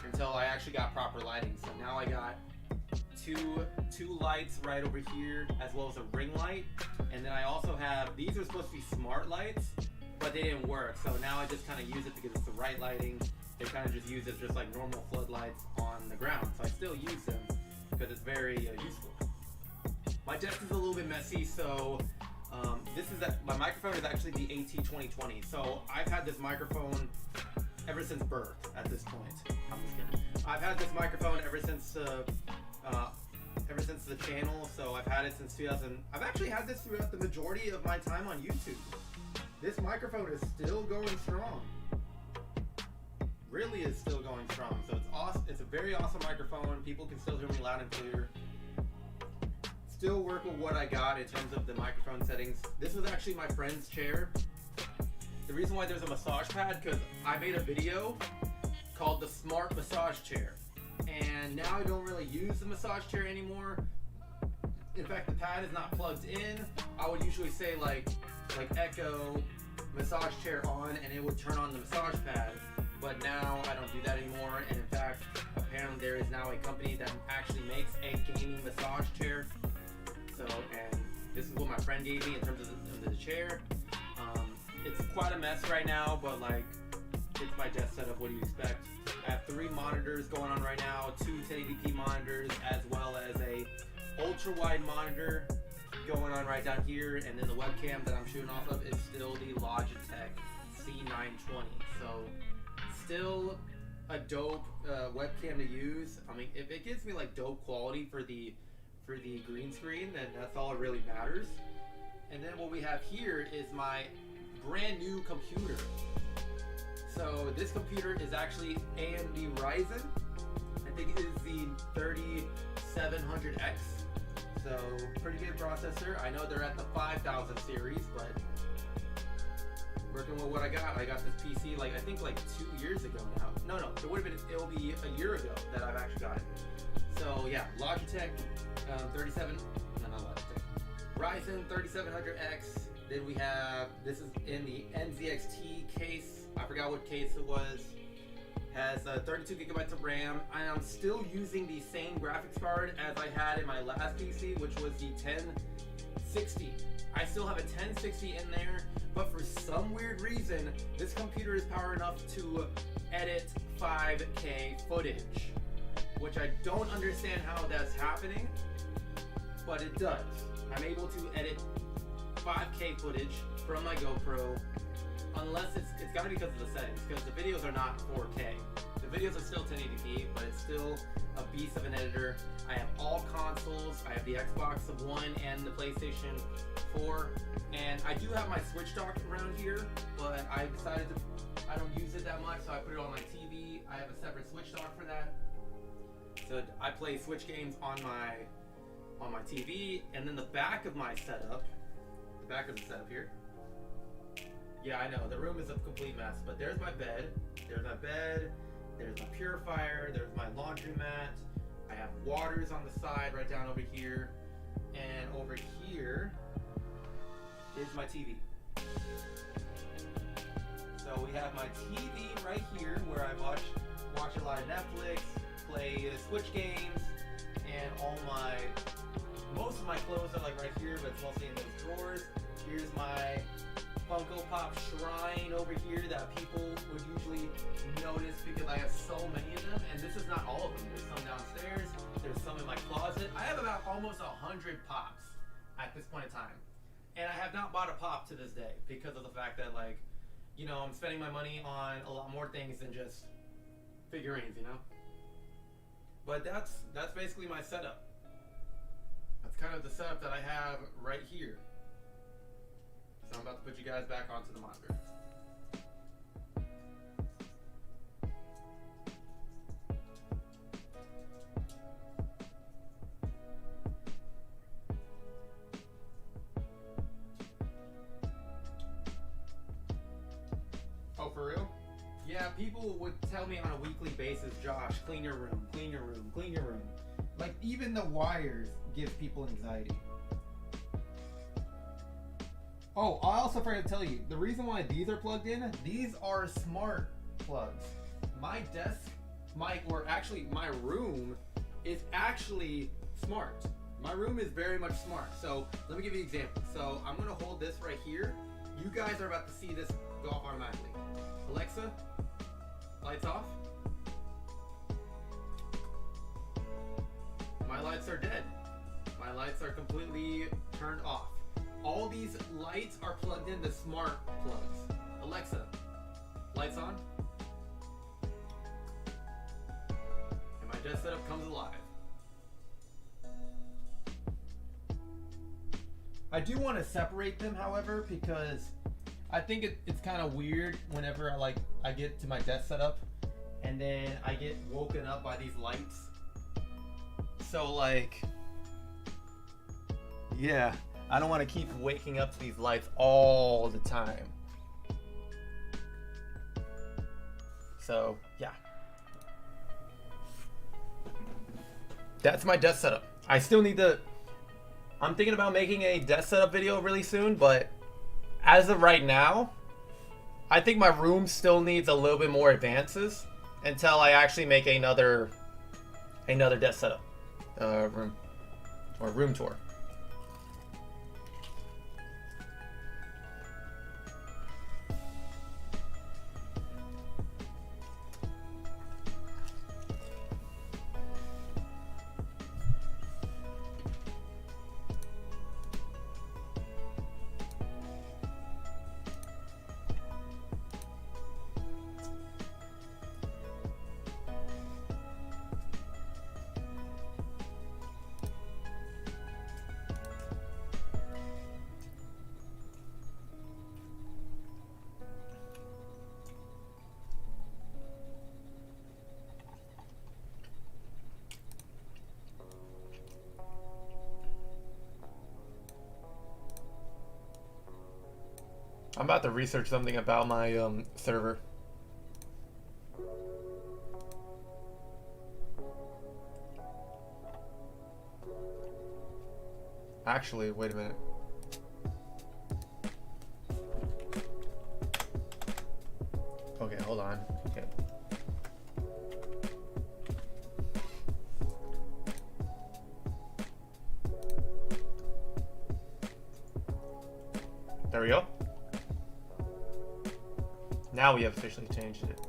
until I actually got proper lighting. So now I got two lights right over here, as well as a ring light. And then I also have, these are supposed to be smart lights, but they didn't work. So now I just kind of use it because it's the right lighting. They kind of just use it just like normal floodlights on the ground. So I still use them because it's very useful. My desk is a little bit messy, so my microphone is actually the AT2020. So I've had this microphone ever since birth at this point. I'm just kidding. I've had this microphone ever since the channel, so I've had it since 2000. I've actually had this throughout the majority of my time on YouTube. This microphone is still going strong. Really is still going strong. So it's awesome. It's a very awesome microphone. People can still hear me loud and clear. Still work with what I got in terms of the microphone settings. This was actually my friend's chair. The reason why there's a massage pad, because I made a video called the Smart Massage Chair. And now I don't really use the massage chair anymore. In fact, the pad is not plugged in. I would usually say like echo massage chair on, and it would turn on the massage pad. But now I don't do that anymore. And in fact, apparently there is now a company that actually makes a gaming massage chair. So, and this is what my friend gave me in terms of the chair. It's quite a mess right now, but like, it's my desk setup. What do you expect? I have 3 monitors going on right now, 2 1080p monitors, as well as a ultra wide monitor going on right down here, and then the webcam that I'm shooting off of is still the Logitech C920. So still a dope webcam to use. I mean, if it gives me like dope quality for the green screen, then that's all that really matters. And then what we have here is my brand new computer. So this computer is actually AMD Ryzen. I think it is the 3700X. So pretty good processor. I know they're at the 5000 series, but working with what I got this PC like I think like 2 years ago now. No, it'll be a year ago that I've actually got it. So yeah, Logitech Ryzen 3700X. Then we have, this is in the NZXT case. I forgot what case it was. Has 32 gigabytes of RAM. And I'm still using the same graphics card as I had in my last PC, which was the 1060. I still have a 1060 in there, but for some weird reason, this computer is power enough to edit 5K footage, which I don't understand how that's happening, but it does. I'm able to edit 5K footage from my GoPro, unless it's gotta be because of the settings, because the videos are not 4K. The videos are still 1080p, but it's still a beast of an editor. I have all consoles. I have the Xbox One and the PlayStation 4, and I do have my Switch dock around here, but I decided I don't use it that much, so I put it on my TV. I have a separate Switch dock for that. So I play Switch games on my TV, and then the back of my setup, the back of the setup here. Yeah, I know, the room is a complete mess, but there's my bed, there's my purifier, there's my laundromat. I have waters on the side right down over here, and over here is my TV. So we have my TV right here where I watch a lot of Netflix, play Switch games, and most of my clothes are like right here, but it's mostly in those drawers. Here's my Funko Pop shrine over here that people would usually notice because I have so many of them, and this is not all of them. There's some downstairs, there's some in my closet. I have about almost 100 pops at this point in time, and I have not bought a pop to this day because of the fact that, like, you know, I'm spending my money on a lot more things than just figurines, you know. But that's basically my setup. That's kind of the setup that I have right here. So I'm about to put you guys back onto the monitor. people would tell me on a weekly basis, Josh, clean your room, clean your room, clean your room. Like, even the wires give people anxiety. Oh, I also forgot to tell you, the reason why these are plugged in, these are smart plugs. My desk, my room is actually smart. My room is very much smart. So let me give you an example. So I'm gonna hold this right here. You guys are about to see this go off automatically. Alexa, lights off. My lights are dead. My lights are completely turned off. All these lights are plugged into smart plugs. Alexa, lights on. And my desk setup comes alive. I do want to separate them, however, because I think it's kind of weird whenever I get to my desk setup and then I get woken up by these lights. So yeah, I don't want to keep waking up to these lights all the time. So yeah, that's my desk setup. I still need to. I'm thinking about making a desk setup video really soon, but as of right now, I think my room still needs a little bit more advances until I actually make another desk setup room tour. I'm about to research something about my server. Actually, wait a minute. Okay, hold on. Okay. There we go. Now we have officially changed it.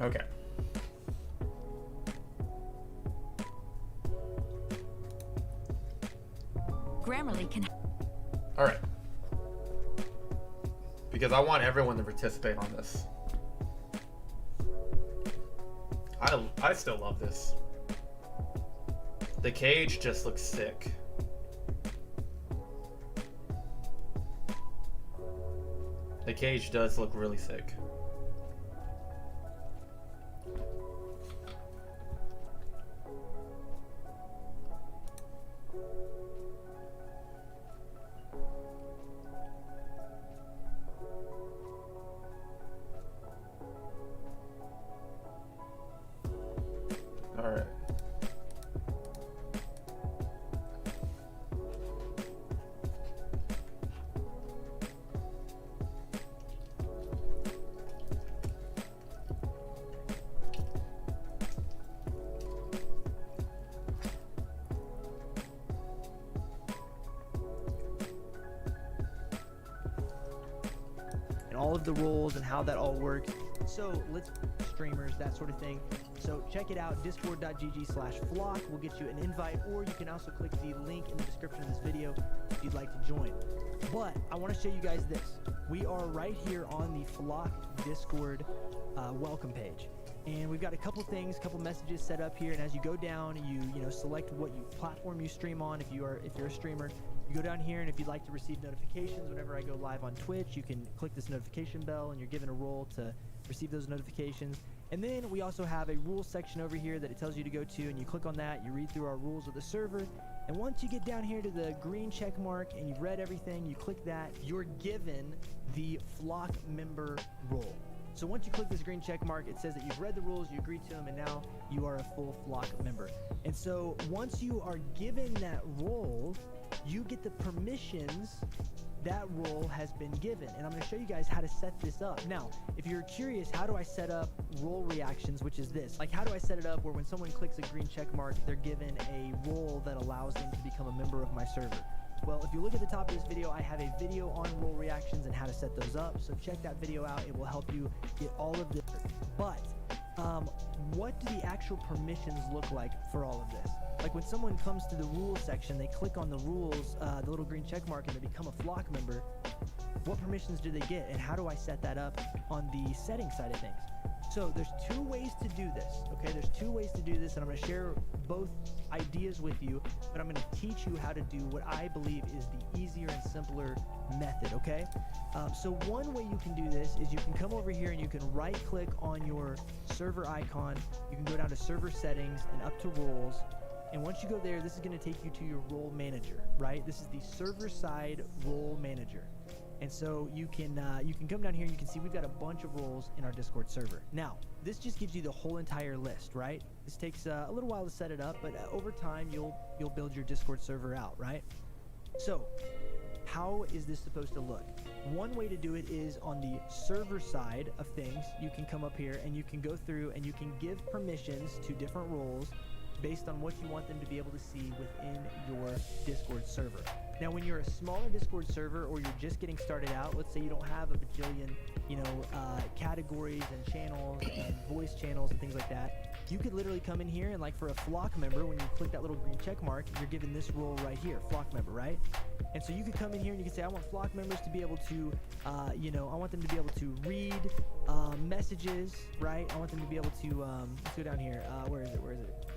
Okay. Grammarly can. All right. Because I want everyone to participate on this. I still love this. The cage just looks sick. The cage does look really sick. Alright. And all of the roles and how that all works. So let's streamers, that sort of thing. So check it out, discord.gg/flock will get you an invite, or you can also click the link in the description of this video if you'd like to join. But I want to show you guys this. We are right here on the Flock Discord welcome page. And we've got a couple things, couple messages set up here, and as you go down, you select what platform you stream on. If you're a streamer, You go down here, and if you'd like to receive notifications whenever I go live on Twitch, you can click this notification bell, and you're given a role to receive those notifications. And then we also have a rules section over here that it tells you to go to, and you click on that, you read through our rules of the server, and once you get down here to the green check mark and you've read everything, you click that, you're given the flock member role. So once you click this green check mark, it says that you've read the rules, you agree to them, and now you are a full flock member. And so once you are given that role, you get the permissions that role has been given. And I'm going to show you guys how to set this up. Now, if you're curious, how do I set up role reactions, which is this? Like, how do I set it up where when someone clicks a green check mark, they're given a role that allows them to become a member of my server? Well, if you look at the top of this video, I have a video on role reactions and how to set those up. So check that video out. It will help you get all of this. But what do the actual permissions look like for all of this? Like when someone comes to the rules section, they click on the rules, the little green check mark, and they become a flock member. What permissions do they get, and how do I set that up on the settings side of things? So there's two ways to do this, okay? There's two ways to do this, and I'm gonna share both ideas with you, but I'm gonna teach you how to do what I believe is the easier and simpler method, okay? So one way you can do this is you can come over here and you can right click on your server icon, you can go down to server settings and up to roles, and once you go there, this is gonna take you to your role manager, right? This is the server side role manager. And so you can come down here and you can see we've got a bunch of roles in our Discord server. Now, this just gives you the whole entire list, right? This takes a little while to set it up, but over time you'll build your Discord server out, right? So, how is this supposed to look? One way to do it is on the server side of things. You can come up here and you can go through and you can give permissions to different roles based on what you want them to be able to see within your Discord server. Now, when you're a smaller Discord server or you're just getting started out, let's say you don't have a bajillion, categories and channels and voice channels and things like that, you could literally come in here and, like, for a flock member, when you click that little green check mark, you're given this role right here, flock member, right? And so you could come in here and you can say, I want flock members to be able to, I want them to be able to read messages, right? I want them to be able to, let's go down here. Where is it?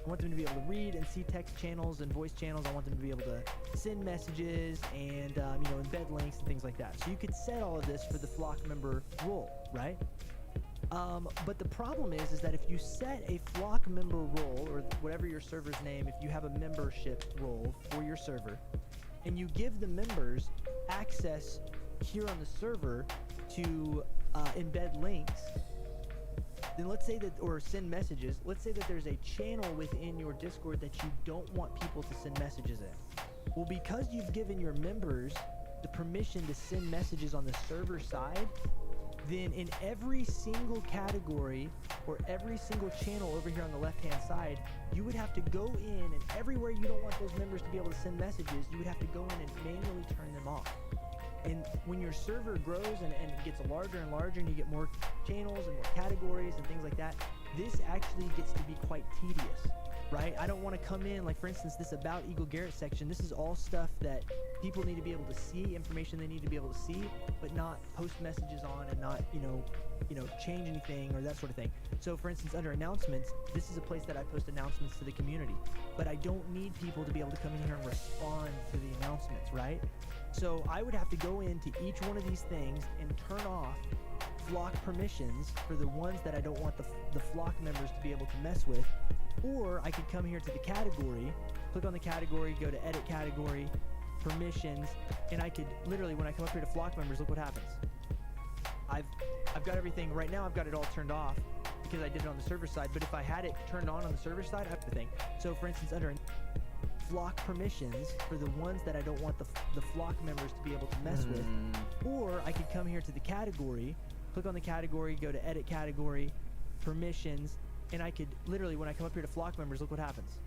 I want them to be able to read and see text channels and voice channels. I want them to be able to send messages and, embed links and things like that. So you could set all of this for the flock member role, right? But the problem is that if you set a flock member role, or whatever your server's name, if you have a membership role for your server, and you give the members access here on the server to embed links, then let's say that, or send messages, let's say that there's a channel within your Discord that you don't want people to send messages in. Well, because you've given your members the permission to send messages on the server side, then in every single category or every single channel over here on the left-hand side, you would have to go in, and everywhere you don't want those members to be able to send messages, you would have to go in and manually turn them off. And when your server grows and it gets larger and larger and you get more channels and more categories and things like that, this actually gets to be quite tedious, right? I don't want to come in, like for instance, this About Eagle Garrett section, this is all stuff that people need to be able to see, information they need to be able to see, but not post messages on and not, change anything or that sort of thing. So for instance, under announcements, this is a place that I post announcements to the community, but I don't need people to be able to come in here and respond to the announcements, right? So I would have to go into each one of these things and turn off flock permissions for the ones that I don't want the flock members to be able to mess with. Or I could come here to the category, click on the category, go to edit category, permissions, and I could literally, when I come up here to flock members, look what happens. I've got everything, right now I've got it all turned off because I did it on the server side, but if I had it turned on the server side, I have everything. So for instance, under flock permissions for the ones that I don't want the flock members to be able to mess with, or I could come here to the category, click on the category, go to edit category, permissions, and I could literally, when I come up here to flock members, look what happens.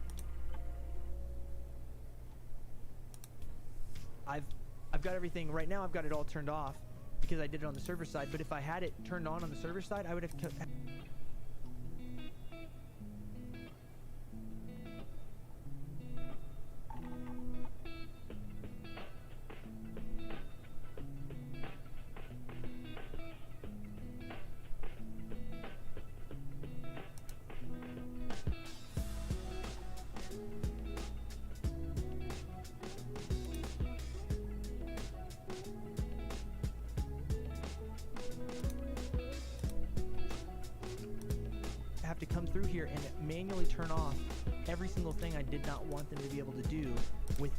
I've got everything, right now I've got it all turned off because I did it on the server side, but if I had it turned on the server side, I would have have to come through here and manually turn off every single thing I did not want them to be able to do with.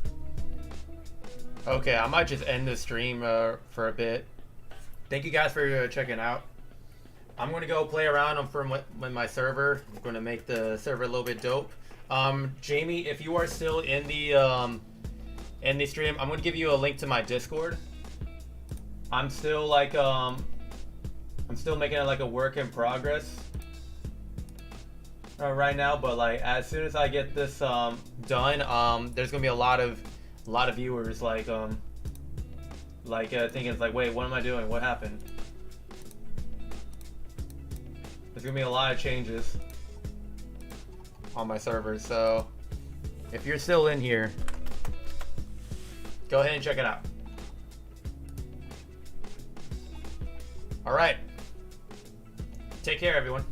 Okay, I might just end the stream for a bit. Thank you guys for checking out. I'm going to go play around with my server. I'm going to make the server a little bit dope. Jamie, if you are still in the stream, I'm going to give you a link to my Discord. I'm still like I'm still making it like a work in progress right now, but like as soon as I get this done, there's gonna be a lot of viewers thinking it's like, wait, what am I doing? What happened? There's gonna be a lot of changes on my server, so if you're still in here, go ahead and check it out. All right. Take care, everyone.